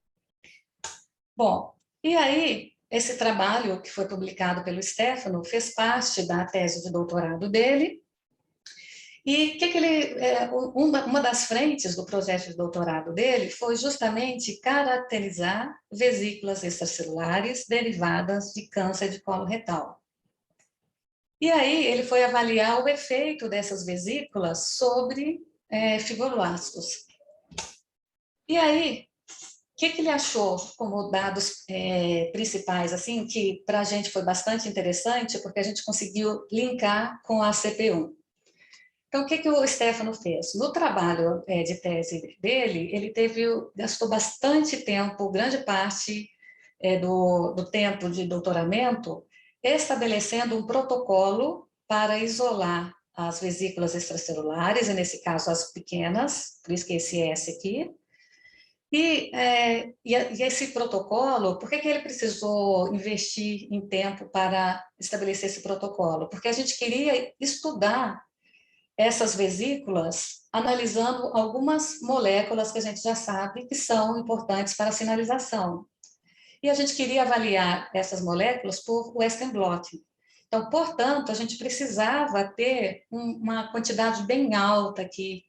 Bom, e aí, esse trabalho que foi publicado pelo Stefano fez parte da tese de doutorado dele. E uma das frentes do projeto de doutorado dele foi justamente caracterizar vesículas extracelulares derivadas de câncer de colo retal. E aí ele foi avaliar o efeito dessas vesículas sobre fibroblastos. E aí, o que ele achou como dados principais, assim, que para a gente foi bastante interessante, porque a gente conseguiu linkar com a CP1. Então, o que o Stefano fez? No trabalho de tese dele, ele gastou bastante tempo, grande parte do tempo de doutoramento, estabelecendo um protocolo para isolar as vesículas extracelulares, e nesse caso as pequenas, por isso que esse S aqui. E esse protocolo, por que ele precisou investir em tempo para estabelecer esse protocolo? Porque a gente queria estudar essas vesículas analisando algumas moléculas que a gente já sabe que são importantes para a sinalização. E a gente queria avaliar essas moléculas por Western blotting. Então, portanto, a gente precisava ter uma quantidade bem alta aqui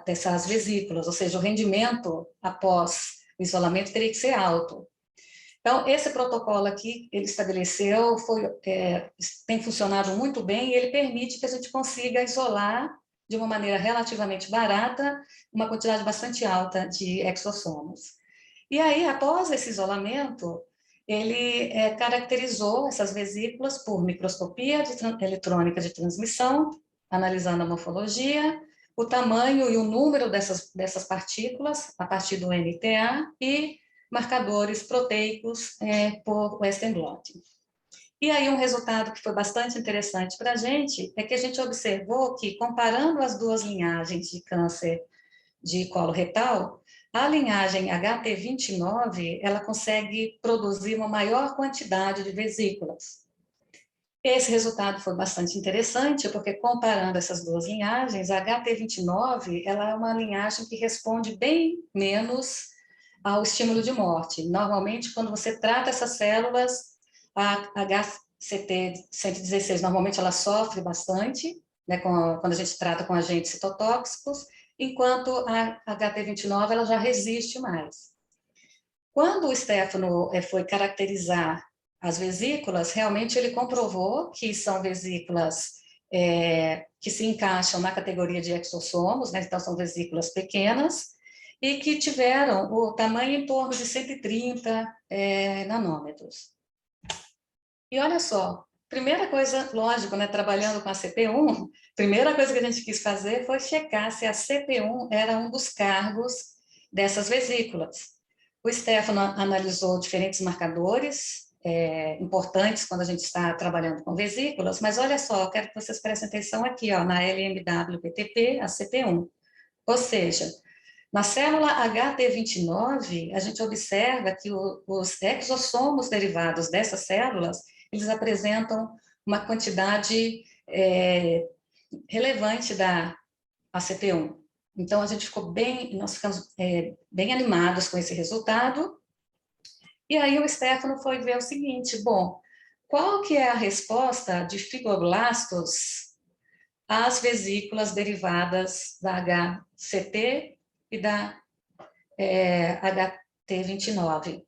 dessas vesículas, ou seja, o rendimento após o isolamento teria que ser alto. Então, esse protocolo aqui, ele estabeleceu, tem funcionado muito bem e ele permite que a gente consiga isolar de uma maneira relativamente barata uma quantidade bastante alta de exossomos. E aí, após esse isolamento, ele caracterizou essas vesículas por microscopia eletrônica de transmissão, analisando a morfologia, o tamanho e o número dessas partículas a partir do MTA e marcadores proteicos por Western blotting. E aí um resultado que foi bastante interessante para a gente é que a gente observou que, comparando as duas linhagens de câncer de colo retal, a linhagem HT29, ela consegue produzir uma maior quantidade de vesículas. Esse resultado foi bastante interessante, porque comparando essas duas linhagens, a HT29, ela é uma linhagem que responde bem menos ao estímulo de morte. Normalmente, quando você trata essas células, a HCT116, normalmente ela sofre bastante, né, quando a gente trata com agentes citotóxicos, enquanto a HT29 ela já resiste mais. Quando o Stefano foi caracterizar as vesículas, realmente ele comprovou que são vesículas que se encaixam na categoria de exossomos, né? Então são vesículas pequenas, e que tiveram o tamanho em torno de 130 nanômetros. E olha só, primeira coisa, lógico, né, trabalhando com a CP1, primeira coisa que a gente quis fazer foi checar se a CP1 era um dos cargos dessas vesículas. O Stefano analisou diferentes marcadores importantes quando a gente está trabalhando com vesículas, mas olha só, eu quero que vocês prestem atenção aqui, ó, na LMW-PTP, a CP1. Ou seja, na célula HT29, a gente observa que os exossomos derivados dessas células, eles apresentam uma quantidade relevante da ACP1. Então, nós ficamos bem animados com esse resultado. E aí o Stefano foi ver o seguinte, bom, qual que é a resposta de fibroblastos às vesículas derivadas da HCT e da HT29.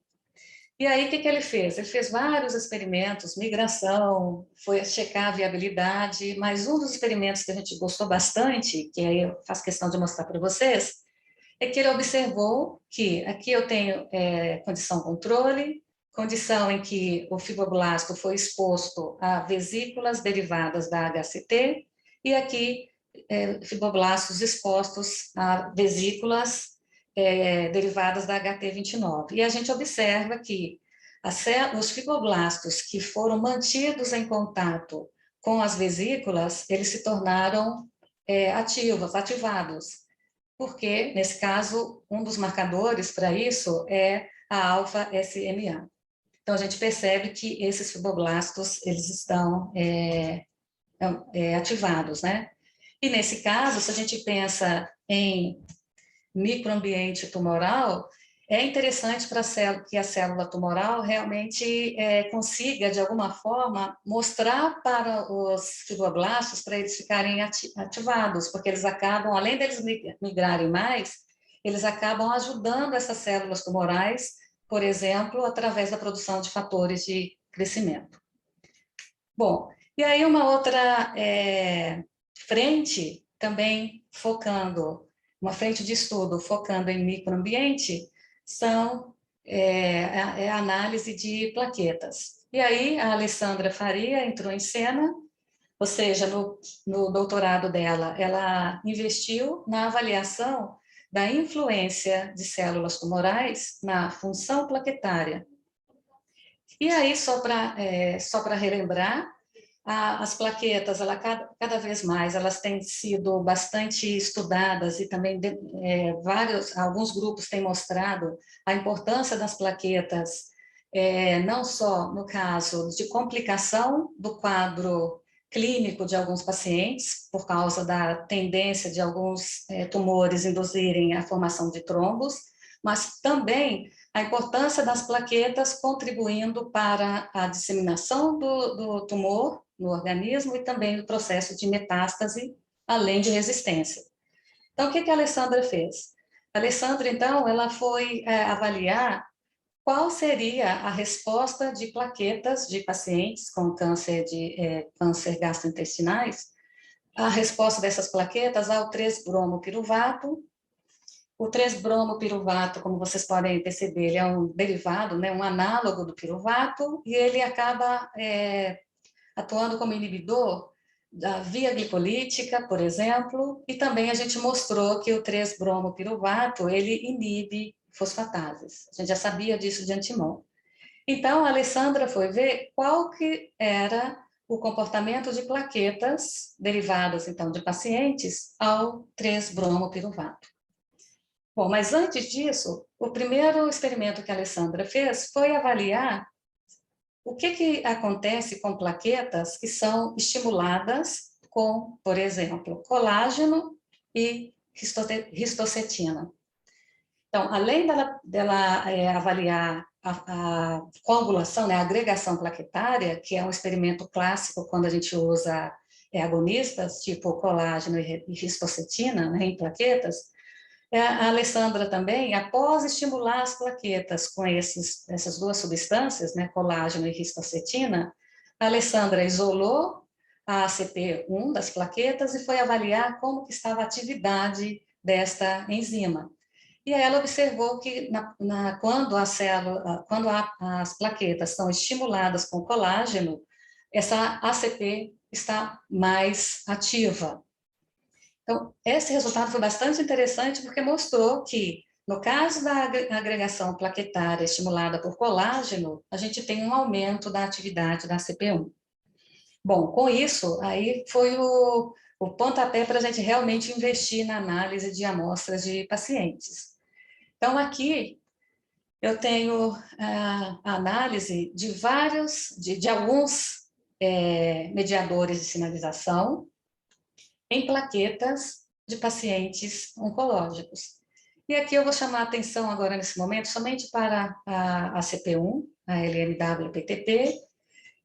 E aí, o que ele fez? Ele fez vários experimentos, migração, foi checar a viabilidade, mas um dos experimentos que a gente gostou bastante, que aí eu faço questão de mostrar para vocês, é que ele observou que aqui eu tenho condição controle, condição em que o fibroblasto foi exposto a vesículas derivadas da HCT, e aqui fibroblastos expostos a vesículas derivadas da HT29. E a gente observa que os fibroblastos que foram mantidos em contato com as vesículas, eles se tornaram ativados, porque, nesse caso, um dos marcadores para isso é a alfa-SMA. Então, a gente percebe que esses fibroblastos, eles estão ativados, né? E, nesse caso, se a gente pensa em microambiente tumoral, é interessante que a célula tumoral realmente consiga, de alguma forma, mostrar para os fibroblastos para eles ficarem ativados, porque eles acabam, além deles migrarem mais, eles acabam ajudando essas células tumorais, por exemplo, através da produção de fatores de crescimento. Bom, e aí uma outra frente, também focando, uma frente de estudo focando em microambiente, são a análise de plaquetas. E aí a Alessandra Faria entrou em cena, Ou seja, no doutorado dela, ela investiu na avaliação da influência de células tumorais na função plaquetária. E aí, só para relembrar, as plaquetas, cada vez mais, elas têm sido bastante estudadas e também alguns grupos têm mostrado a importância das plaquetas, não só no caso de complicação do quadro clínico de alguns pacientes, por causa da tendência de alguns tumores induzirem a formação de trombos, mas também a importância das plaquetas contribuindo para a disseminação do tumor no organismo e também no processo de metástase, além de resistência. Então, o que a Alessandra fez? A Alessandra, então, ela foi avaliar qual seria a resposta de plaquetas de pacientes com câncer gastrointestinais, a resposta dessas plaquetas ao 3-bromopiruvato. O 3-bromopiruvato, como vocês podem perceber, ele é um derivado, né, um análogo do piruvato, e ele acaba atuando como inibidor da via glicolítica, por exemplo, e também a gente mostrou que o 3-bromopiruvato, ele inibe fosfatases. A gente já sabia disso de antemão. Então, a Alessandra foi ver qual que era o comportamento de plaquetas derivadas, então, de pacientes ao 3-bromopiruvato. Bom, mas antes disso, o primeiro experimento que a Alessandra fez foi avaliar o que acontece com plaquetas que são estimuladas com, por exemplo, colágeno e histocetina. Então, além dela avaliar a coagulação, né, a agregação plaquetária, que é um experimento clássico quando a gente usa agonistas, tipo colágeno e histocetina, né, em plaquetas, a Alessandra também, após estimular as plaquetas com essas duas substâncias, né, colágeno e histocetina, a Alessandra isolou a ACP1 das plaquetas e foi avaliar como que estava a atividade desta enzima. E aí ela observou que quando as plaquetas são estimuladas com colágeno, essa ACP está mais ativa. Então, esse resultado foi bastante interessante porque mostrou que, no caso da agregação plaquetária estimulada por colágeno, a gente tem um aumento da atividade da ACP1. Bom, com isso, aí foi o pontapé para a gente realmente investir na análise de amostras de pacientes. Então, aqui eu tenho a análise de alguns mediadores de sinalização em plaquetas de pacientes oncológicos. E aqui eu vou chamar a atenção agora, nesse momento, somente para a CP1, a LMW-PTP,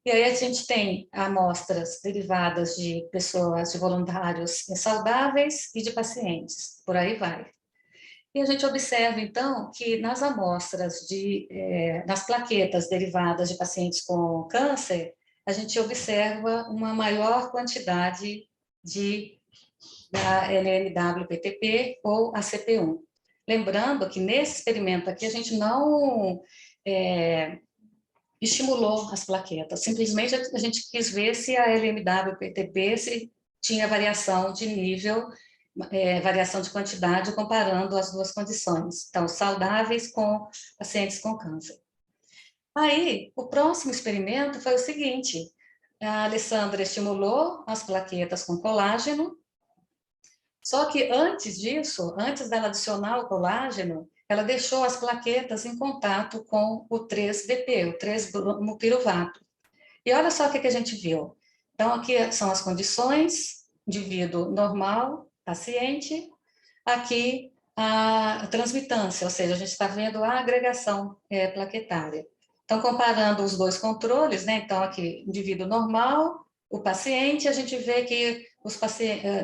e aí a gente tem amostras derivadas de pessoas, de voluntários saudáveis e de pacientes, por aí vai. E a gente observa, então, que nas amostras nas plaquetas derivadas de pacientes com câncer, a gente observa uma maior quantidade da LNW-PTP ou ACP1. Lembrando que nesse experimento aqui a gente não estimulou as plaquetas, simplesmente a gente quis ver se a LNW-PTP se tinha variação de nível, variação de quantidade, comparando as duas condições, então, saudáveis com pacientes com câncer. Aí, o próximo experimento foi o seguinte: a Alessandra estimulou as plaquetas com colágeno, só que antes disso, antes dela adicionar o colágeno, ela deixou as plaquetas em contato com o 3-BP, o 3-bromopiruvato. E olha só o que a gente viu. Então, aqui são as condições: indivíduo normal, paciente, aqui a transmitância, ou seja, a gente está vendo a agregação plaquetária. Então, comparando os dois controles, né? Então, aqui, indivíduo normal, o paciente, a gente vê que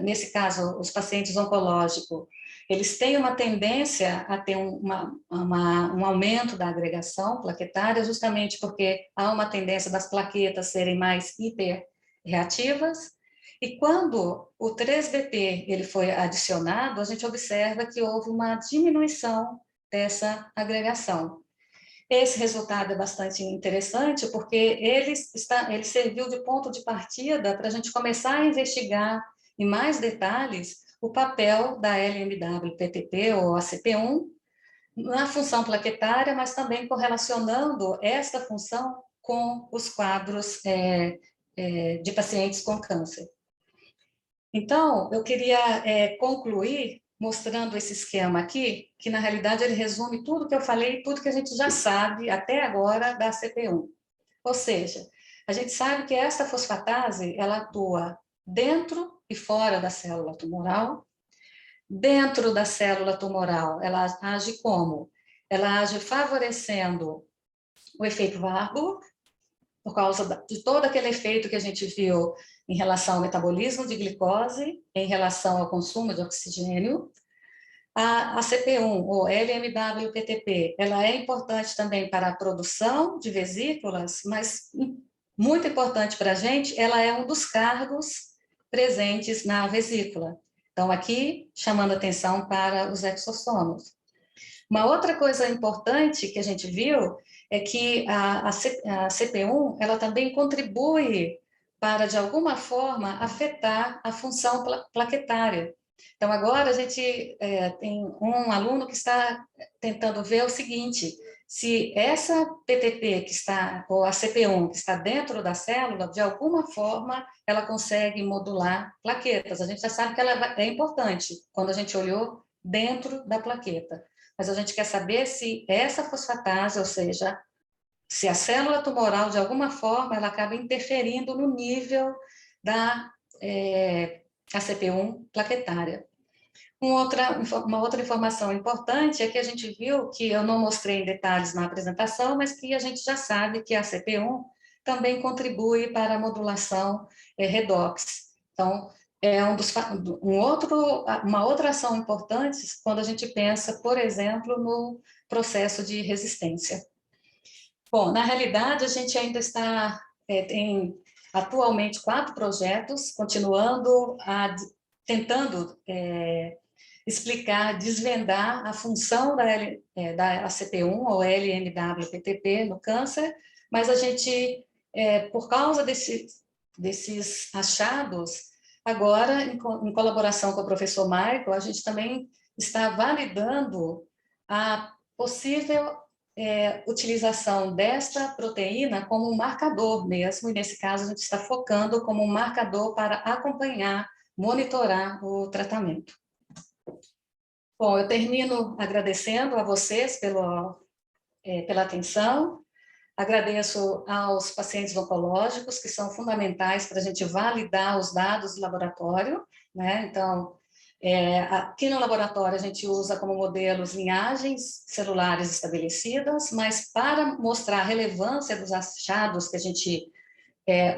nesse caso, os pacientes oncológicos, eles têm uma tendência a ter um aumento da agregação plaquetária, justamente porque há uma tendência das plaquetas serem mais hiperreativas, e quando o 3-BP ele foi adicionado, a gente observa que houve uma diminuição dessa agregação. Esse resultado é bastante interessante, porque ele serviu de ponto de partida para a gente começar a investigar em mais detalhes o papel da LMW-PTP, ou ACP1, na função plaquetária, mas também correlacionando esta função com os quadros de pacientes com câncer. Então, eu queria concluir mostrando esse esquema aqui, que na realidade ele resume tudo que eu falei, tudo que a gente já sabe até agora da CP1. Ou seja, a gente sabe que essa fosfatase, ela atua dentro e fora da célula tumoral. Dentro da célula tumoral, ela age como? Ela age favorecendo o efeito Warburg, por causa de todo aquele efeito que a gente viu em relação ao metabolismo de glicose, em relação ao consumo de oxigênio. A CP1, ou LMW-PTP, ela é importante também para a produção de vesículas, mas muito importante para a gente, ela é um dos cargos presentes na vesícula. Então, aqui, chamando atenção para os exossomos. Uma outra coisa importante que a gente viu é que a CP1, ela também contribui para, de alguma forma, afetar a função plaquetária. Então, agora a gente tem um aluno que está tentando ver o seguinte: se essa PTP que está, ou a CP1 que está dentro da célula, de alguma forma, ela consegue modular plaquetas. A gente já sabe que ela é importante quando a gente olhou dentro da plaqueta. Mas a gente quer saber se essa fosfatase, ou seja, se a célula tumoral, de alguma forma, ela acaba interferindo no nível da ACP1 plaquetária. Uma outra informação importante é que a gente viu, que eu não mostrei em detalhes na apresentação, mas que a gente já sabe que a ACP1 também contribui para a modulação redox. Então, é uma outra ação importante quando a gente pensa, por exemplo, no processo de resistência. Bom, na realidade, a gente ainda tem atualmente 4 projetos, tentando explicar, desvendar a função da ACP1 ou LMW-PTP no câncer, mas a gente, por causa desses achados, agora, em colaboração com o professor Michael, a gente também está validando a possível utilização desta proteína como um marcador mesmo, e nesse caso a gente está focando como um marcador para acompanhar, monitorar o tratamento. Bom, eu termino agradecendo a vocês pela atenção. Agradeço aos pacientes oncológicos, que são fundamentais para a gente validar os dados do laboratório, né? Então, aqui no laboratório a gente usa como modelos linhagens celulares estabelecidas, mas para mostrar a relevância dos achados que a gente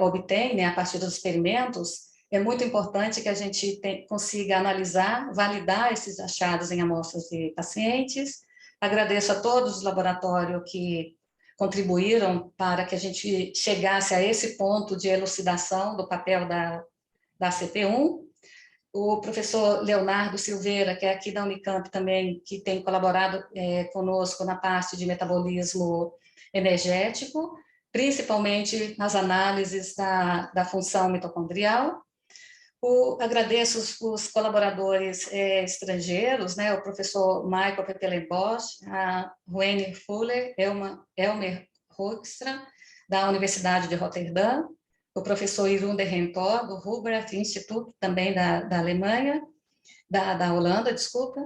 obtém, né, a partir dos experimentos, é muito importante que a gente consiga analisar, validar esses achados em amostras de pacientes. Agradeço a todos os laboratórios que contribuíram para que a gente chegasse a esse ponto de elucidação do papel da CP1. O professor Leonardo Silveira, que é aqui da Unicamp também, que tem colaborado conosco na parte de metabolismo energético, principalmente nas análises da função mitocondrial. Agradeço os colaboradores estrangeiros, né, o professor Michael Pepelenbosch, a Ruene Fuller, Elmer Hoekstra, da Universidade de Roterdã, o professor Irun de Rentor, do Hubert Institute, também da Alemanha, da Holanda, desculpa,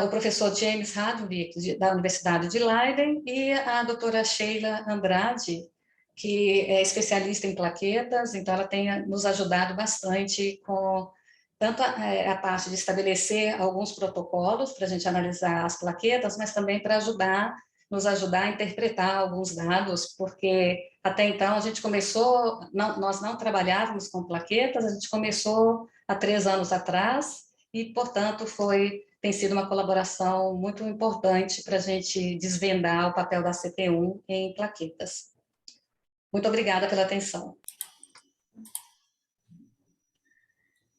o professor James Hadwick, da Universidade de Leiden, e a doutora Sheila Andrade, que é especialista em plaquetas, então ela tem nos ajudado bastante com tanto a parte de estabelecer alguns protocolos para a gente analisar as plaquetas, mas também para nos ajudar a interpretar alguns dados, porque até então a gente nós não trabalhávamos com plaquetas, a gente começou há 3 anos atrás, e, portanto, tem sido uma colaboração muito importante para a gente desvendar o papel da CP1 em plaquetas. Muito obrigada pela atenção.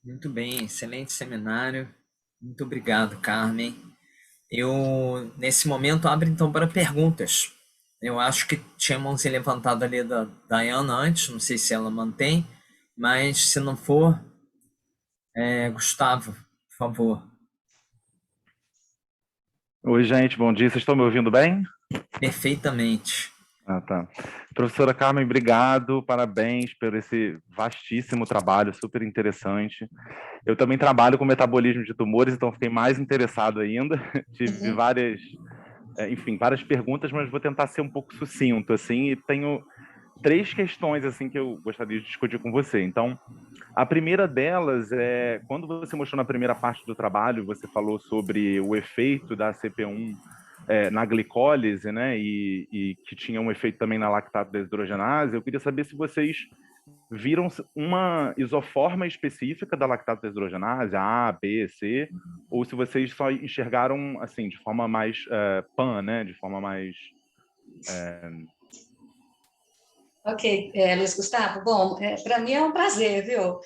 Muito bem, excelente seminário. Muito obrigado, Carmen. Eu, nesse momento, abro então para perguntas. Eu acho que tinha a mãozinha levantada ali da Diana antes, não sei se ela mantém, mas se não for, Gustavo, por favor. Oi, gente, bom dia. Vocês estão me ouvindo bem? Perfeitamente. Ah, tá. Professora Carmen, obrigado, parabéns por esse vastíssimo trabalho, super interessante. Eu também trabalho com metabolismo de tumores, então fiquei mais interessado ainda. Tive várias, enfim, várias perguntas, mas vou tentar ser um pouco sucinto, assim, e tenho 3 questões, assim, que eu gostaria de discutir com você. Então, a primeira delas é, quando você mostrou na primeira parte do trabalho, você falou sobre o efeito da CP1 na glicólise, né, e que tinha um efeito também na lactato desidrogenase. Eu queria saber se vocês viram uma isoforma específica da lactato desidrogenase, A, B, C, ou se vocês só enxergaram, assim, de forma mais pan, né, de forma mais... Ok, Luiz Gustavo, bom, para mim é um prazer, viu?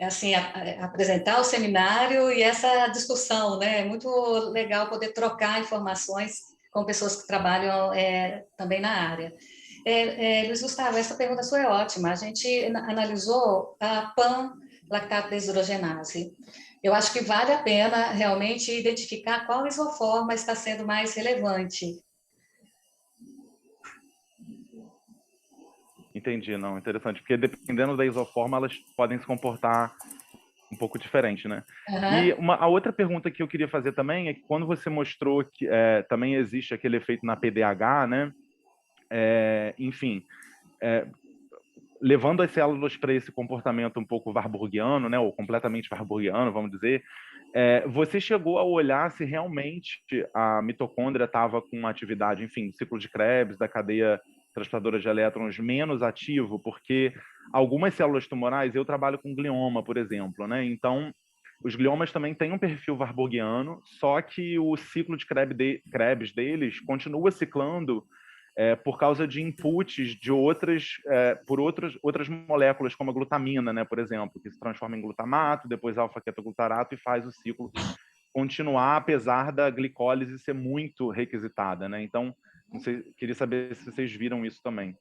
Assim, apresentar o seminário e essa discussão, né? É muito legal poder trocar informações com pessoas que trabalham também na área. Luiz Gustavo, essa pergunta sua é ótima. A gente analisou a pan-lactato desidrogenase. Eu acho que vale a pena realmente identificar qual isoforma está sendo mais relevante. Entendi, não, interessante, porque dependendo da isoforma, elas podem se comportar um pouco diferente, né? E a outra pergunta que eu queria fazer também é que quando você mostrou que também existe aquele efeito na PDH, né? Enfim, levando as células para esse comportamento um pouco warburgiano, né? Ou completamente warburgiano, vamos dizer, você chegou a olhar se realmente a mitocôndria estava com uma atividade, enfim, ciclo de Krebs, da cadeia transportadora de elétrons menos ativo, porque algumas células tumorais, eu trabalho com glioma, por exemplo, né? Então, os gliomas também têm um perfil warburgiano, só que o ciclo de Krebs deles continua ciclando por causa de inputs de outras moléculas, como a glutamina, né, por exemplo, que se transforma em glutamato, depois alfa-ketoglutarato e faz o ciclo continuar, apesar da glicólise ser muito requisitada, né? Então, não sei, queria saber se vocês viram isso também.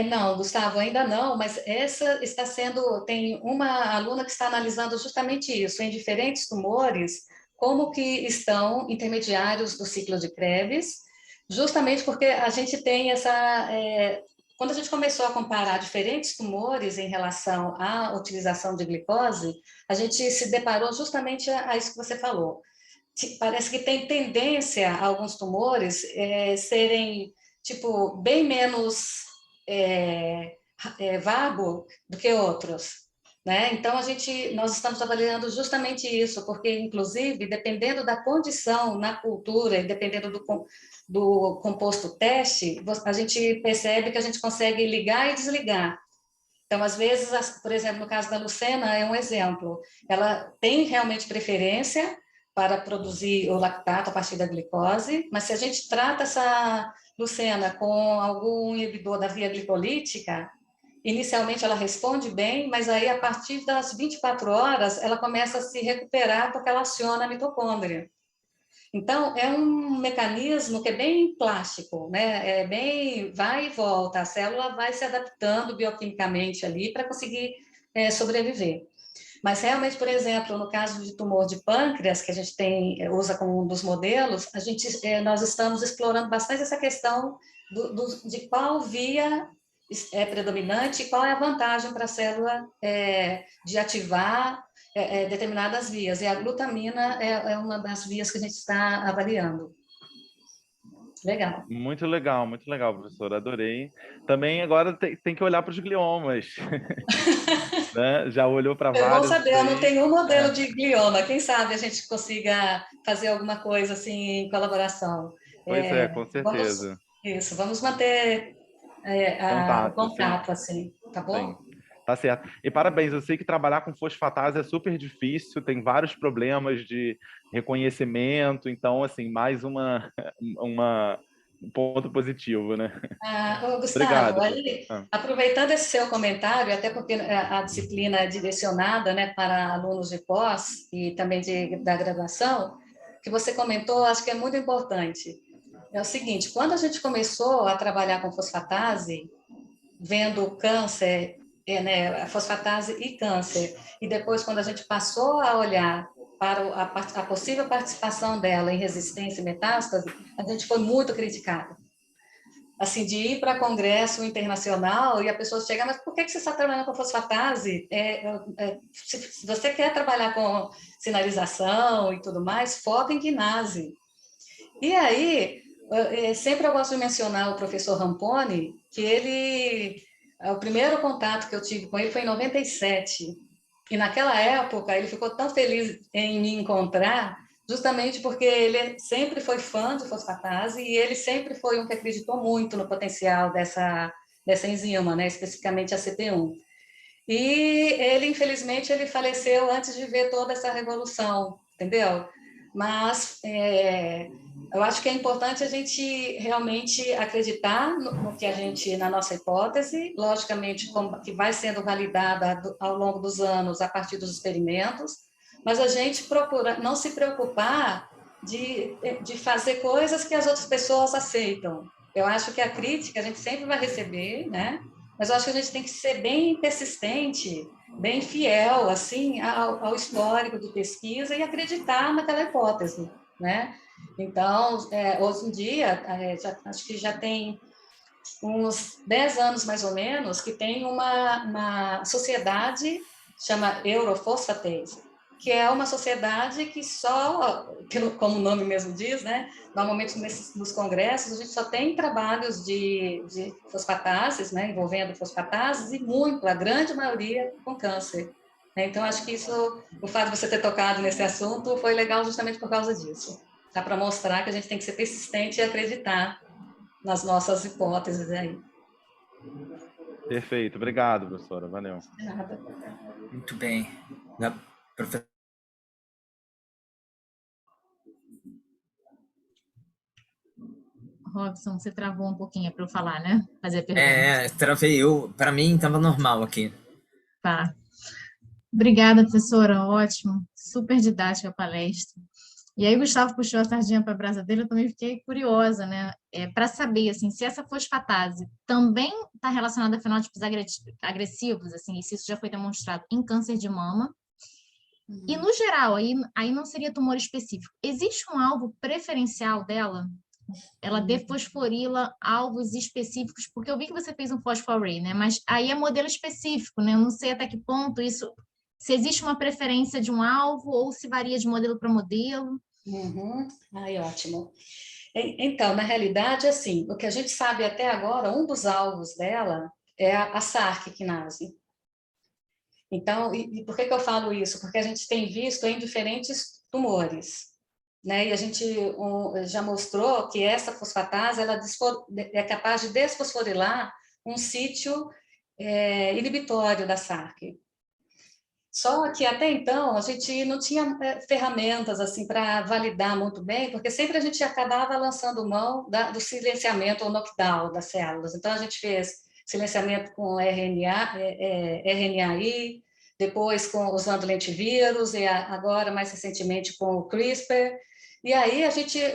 Não, Gustavo, ainda não, mas essa está sendo, tem uma aluna que está analisando justamente isso, em diferentes tumores, como que estão intermediários do ciclo de Krebs, justamente porque a gente tem quando a gente começou a comparar diferentes tumores em relação à utilização de glicose, a gente se deparou justamente a isso que você falou. Parece que tem tendência a alguns tumores serem tipo bem menos vago do que outros, né? Então nós estamos avaliando justamente isso, porque inclusive dependendo da condição na cultura e dependendo do composto teste, a gente percebe que a gente consegue ligar e desligar. Então, às vezes, por exemplo, no caso da Lucena, é um exemplo. Ela tem realmente preferência para produzir o lactato a partir da glicose, mas se a gente trata essa Lucena com algum inibidor da via glicolítica, inicialmente ela responde bem, mas aí a partir das 24 horas ela começa a se recuperar porque ela aciona a mitocôndria. Então, é um mecanismo que é bem plástico, né? É bem vai e volta, a célula vai se adaptando bioquimicamente ali para conseguir sobreviver. Mas realmente, por exemplo, no caso de tumor de pâncreas, que a gente usa como um dos modelos, nós estamos explorando bastante essa questão de qual via é predominante e qual é a vantagem para a célula de ativar determinadas vias. E a glutamina é uma das vias que a gente está avaliando. Legal. Muito legal, professor. Adorei. Também agora tem que olhar para os gliomas. Né? Já olhou para vários. É bom saber, eu não tenho um modelo de glioma. Quem sabe a gente consiga fazer alguma coisa assim em colaboração. Pois com certeza. Vamos manter o contato, sim. assim, tá bom? Sim. Tá certo. E parabéns, eu sei que trabalhar com fosfatase é super difícil, tem vários problemas de reconhecimento, então, assim, mais um ponto positivo, né? Gustavo, Obrigado. aproveitando esse seu comentário, até porque a disciplina é direcionada, né, para alunos de pós e também da graduação, que você comentou, acho que é muito importante. é o seguinte, quando a gente começou a trabalhar com fosfatase, vendo o câncer, né, a fosfatase e câncer, e depois quando a gente passou a olhar para a possível participação dela em resistência e metástase, a gente foi muito criticado. Assim, de ir para congresso internacional e a pessoa chega, mas por que você está trabalhando com fosfatase? Se você quer trabalhar com sinalização e tudo mais, foca em quinase. E aí, sempre eu gosto de mencionar o professor Ramponi, que o primeiro contato que eu tive com ele foi em 97. E naquela época, ele ficou tão feliz em me encontrar, justamente porque ele sempre foi fã de fosfatase e ele sempre foi um que acreditou muito no potencial dessa enzima, né, especificamente a CP1. E ele, infelizmente, ele faleceu antes de ver toda essa revolução, entendeu? Mas eu acho que é importante a gente realmente acreditar no que a gente, na nossa hipótese, logicamente, que vai sendo validada ao longo dos anos a partir dos experimentos, mas a gente procura não se preocupar de fazer coisas que as outras pessoas aceitam. Eu acho que a crítica a gente sempre vai receber, né? Mas eu acho que a gente tem que ser bem persistente, bem fiel, assim, ao histórico de pesquisa e acreditar naquela hipótese, né? Então, hoje em dia, acho que já tem uns 10 anos, mais ou menos, que tem uma sociedade, chama Europhosphatase, que é uma sociedade que só, como o nome mesmo diz, né, normalmente nos congressos a gente só tem trabalhos de fosfatases, né, envolvendo fosfatases, e a grande maioria com câncer. Então, acho que o fato de você ter tocado nesse assunto foi legal justamente por causa disso. Dá para mostrar que a gente tem que ser persistente e acreditar nas nossas hipóteses aí. Perfeito, obrigado, professora, valeu. De nada. Muito bem. Professor. Robson, você travou um pouquinho para eu falar, né? Fazer a pergunta. Travei eu. Para mim, estava normal aqui. Tá. Obrigada, professora. Ótimo. Super didática a palestra. E aí o Gustavo puxou a sardinha para a brasa dele, eu também fiquei curiosa, né? Para saber, assim, se essa fosfatase também está relacionada a fenótipos agressivos, assim, e se isso já foi demonstrado em câncer de mama. E, no geral, aí não seria tumor específico. Existe um alvo preferencial dela? Ela defosforila alvos específicos, porque eu vi que você fez um phosphoray, né? Mas aí é modelo específico, né? Eu não sei até que ponto isso... Se existe uma preferência de um alvo ou se varia de modelo para modelo. Ai, ótimo. Então, na realidade, assim, o que a gente sabe até agora, um dos alvos dela é a Src-quinase. Então, e por que eu falo isso? Porque a gente tem visto em diferentes tumores, né? E a gente já mostrou que essa fosfatase ela é capaz de desfosforilar um sítio inibitório da Src. Só que até então a gente não tinha ferramentas assim para validar muito bem, porque sempre a gente acabava lançando mão do silenciamento ou knockdown das células. Então a gente fez silenciamento com RNAi, depois usando lentivírus e agora mais recentemente com o CRISPR. E aí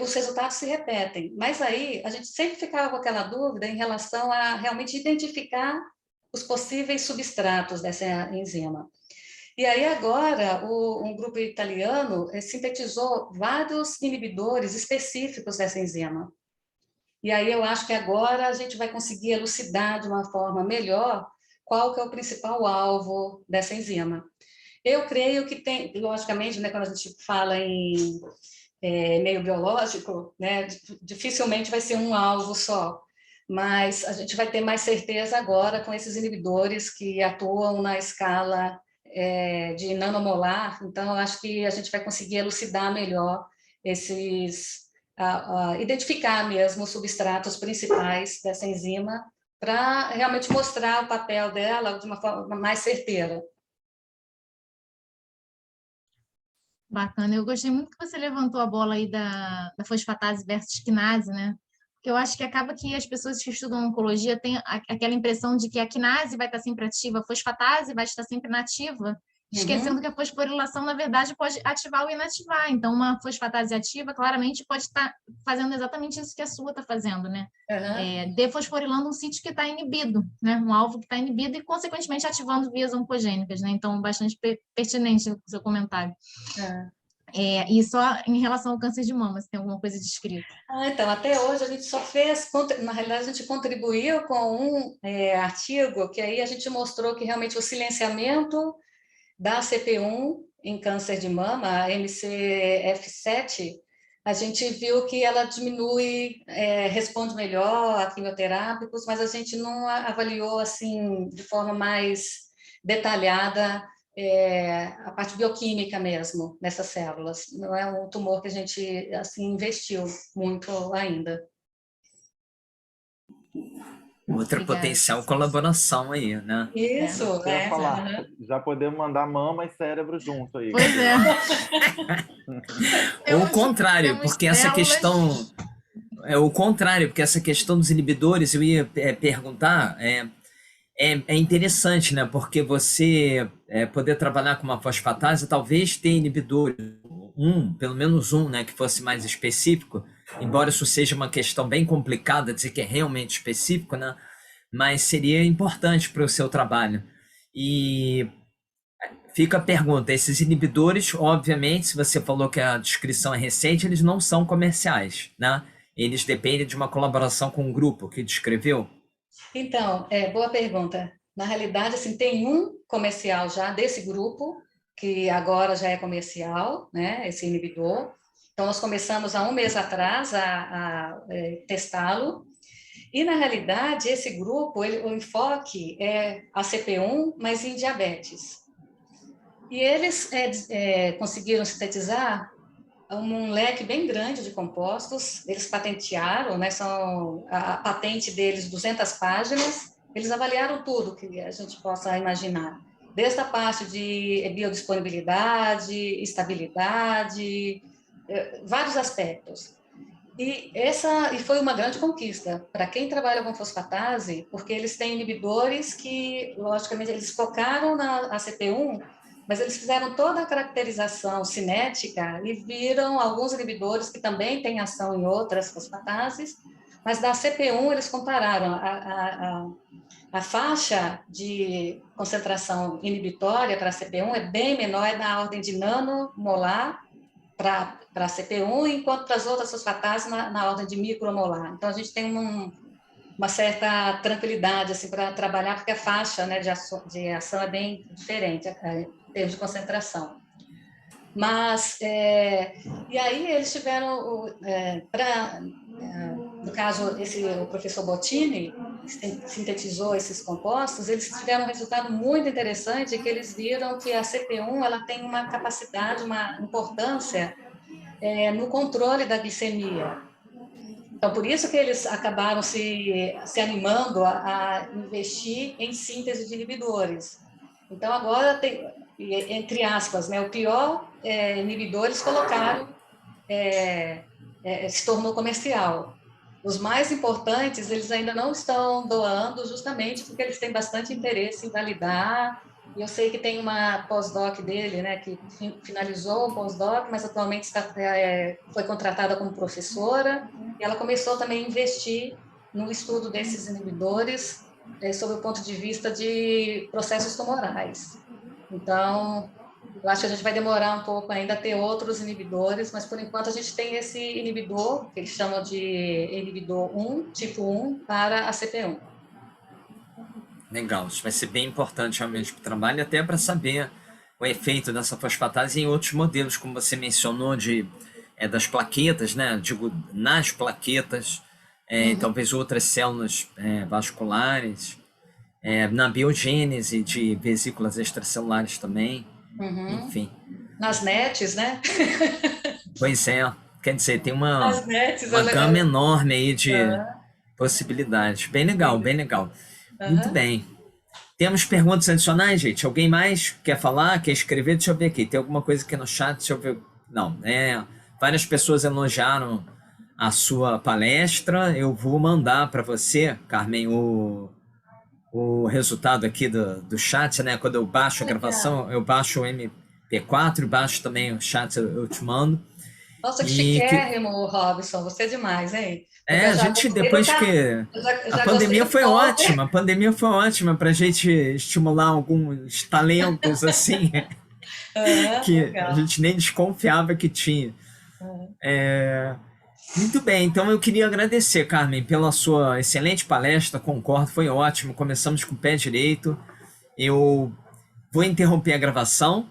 os resultados se repetem. Mas aí a gente sempre ficava com aquela dúvida em relação a realmente identificar os possíveis substratos dessa enzima. E aí agora um grupo italiano sintetizou vários inibidores específicos dessa enzima. E aí eu acho que agora a gente vai conseguir elucidar de uma forma melhor qual que é o principal alvo dessa enzima. Eu creio que tem, logicamente, né, quando a gente fala em meio biológico, né, dificilmente vai ser um alvo só, mas a gente vai ter mais certeza agora com esses inibidores que atuam na escala de nanomolar, então eu acho que a gente vai conseguir elucidar melhor identificar mesmo os substratos principais dessa enzima para realmente mostrar o papel dela de uma forma mais certeira. Bacana, eu gostei muito que você levantou a bola aí da fosfatase versus quinase, né? Porque eu acho que acaba que as pessoas que estudam oncologia têm aquela impressão de que a quinase vai estar sempre ativa, a fosfatase vai estar sempre nativa, esquecendo que a fosforilação, na verdade, pode ativar ou inativar. Então, uma fosfatase ativa, claramente, pode estar fazendo exatamente isso que a sua está fazendo, né? Defosforilando um sítio que está inibido, né? Um alvo que está inibido e, consequentemente, ativando vias oncogênicas, né? Então, bastante pertinente o seu comentário. E só em relação ao câncer de mama, se tem alguma coisa descrita. Então, até hoje a gente só fez, na realidade a gente contribuiu com um artigo que aí a gente mostrou que realmente o silenciamento da CP1 em câncer de mama, a MCF7, a gente viu que ela diminui, responde melhor a quimioterápicos, mas a gente não avaliou assim de forma mais detalhada a parte bioquímica mesmo nessas células. Não é um tumor que a gente assim investiu muito ainda. Outra potencial colaboração aí, né? Isso, falar. Já podemos mandar mama e cérebro junto aí. Pois é. Ou o contrário, porque essa questão... É o contrário, porque essa questão dos inibidores, eu ia perguntar, é interessante, né? Porque você poder trabalhar com uma fosfatase, talvez ter inibidor, pelo menos um, né? Que fosse mais específico, embora isso seja uma questão bem complicada, dizer que é realmente específico, né? Mas seria importante para o seu trabalho. E fica a pergunta, esses inibidores, obviamente, se você falou que a descrição é recente, eles não são comerciais, né? Eles dependem de uma colaboração com um grupo que descreveu? Então, boa pergunta. Na realidade, assim, tem um comercial já desse grupo, que agora já é comercial, né, esse inibidor. Então, nós começamos há um mês atrás a testá-lo. E, na realidade, esse grupo, o enfoque é a CP1, mas em diabetes. E eles conseguiram sintetizar um leque bem grande de compostos, eles patentearam, né, a patente deles, 200 páginas, eles avaliaram tudo que a gente possa imaginar, desde a parte de biodisponibilidade, estabilidade, vários aspectos. E foi uma grande conquista para quem trabalha com fosfatase, porque eles têm inibidores que, logicamente, eles focaram na CP1, mas eles fizeram toda a caracterização cinética e viram alguns inibidores que também têm ação em outras fosfatases, mas da CP1 eles compararam a faixa de concentração inibitória para a CP1 é bem menor, é na ordem de nanomolar para a CP1, enquanto para as outras fosfatases na ordem de micromolar. Então, a gente tem uma certa tranquilidade assim, para trabalhar, porque a faixa, né, de ação é bem diferente em termos de concentração. Mas, e aí eles tiveram, no caso, o professor Bottini, que sintetizou esses compostos, eles tiveram um resultado muito interessante, que eles viram que a CP1 ela tem uma capacidade, uma importância no controle da glicemia. Então, por isso que eles acabaram se animando a investir em síntese de inibidores. Então, agora, entre aspas, né, o pior inibidor eles colocaram, se tornou comercial. Os mais importantes, eles ainda não estão doando, justamente porque eles têm bastante interesse em validar. E eu sei que tem uma pós-doc dele, né, que finalizou o pós-doc, mas atualmente foi contratada como professora, e ela começou também a investir no estudo desses inibidores sob o ponto de vista de processos tumorais. Então, eu acho que a gente vai demorar um pouco ainda a ter outros inibidores, mas por enquanto a gente tem esse inibidor, que eles chamam de inibidor 1, tipo 1, para a CP1. Legal, isso vai ser bem importante realmente para o trabalho, até para saber o efeito dessa fosfatase em outros modelos, como você mencionou, das plaquetas, né? Digo, nas plaquetas, talvez outras células vasculares, na biogênese de vesículas extracelulares também, enfim. Nas NETs, né? Pois é, quer dizer, tem uma NETs, gama enorme aí de possibilidades. Bem legal, bem legal. Muito bem. Temos perguntas adicionais, gente? Alguém mais quer falar, quer escrever? Deixa eu ver aqui. Tem alguma coisa aqui no chat? Deixa eu ver. Não, várias pessoas elogiaram a sua palestra. Eu vou mandar para você, Carmen, o resultado aqui do chat, né? Quando eu baixo a gravação, eu baixo o MP4, baixo também o chat, eu te mando. Nossa, que E chiquérrimo, Robson, você é demais, hein? a gente, depois que a pandemia foi ótima, a pandemia foi ótima para a gente estimular alguns talentos, assim, que legal. a gente nem desconfiava que tinha. Muito bem, então eu queria agradecer, Carmen, pela sua excelente palestra, concordo, foi ótimo, começamos com o pé direito. Eu vou interromper a gravação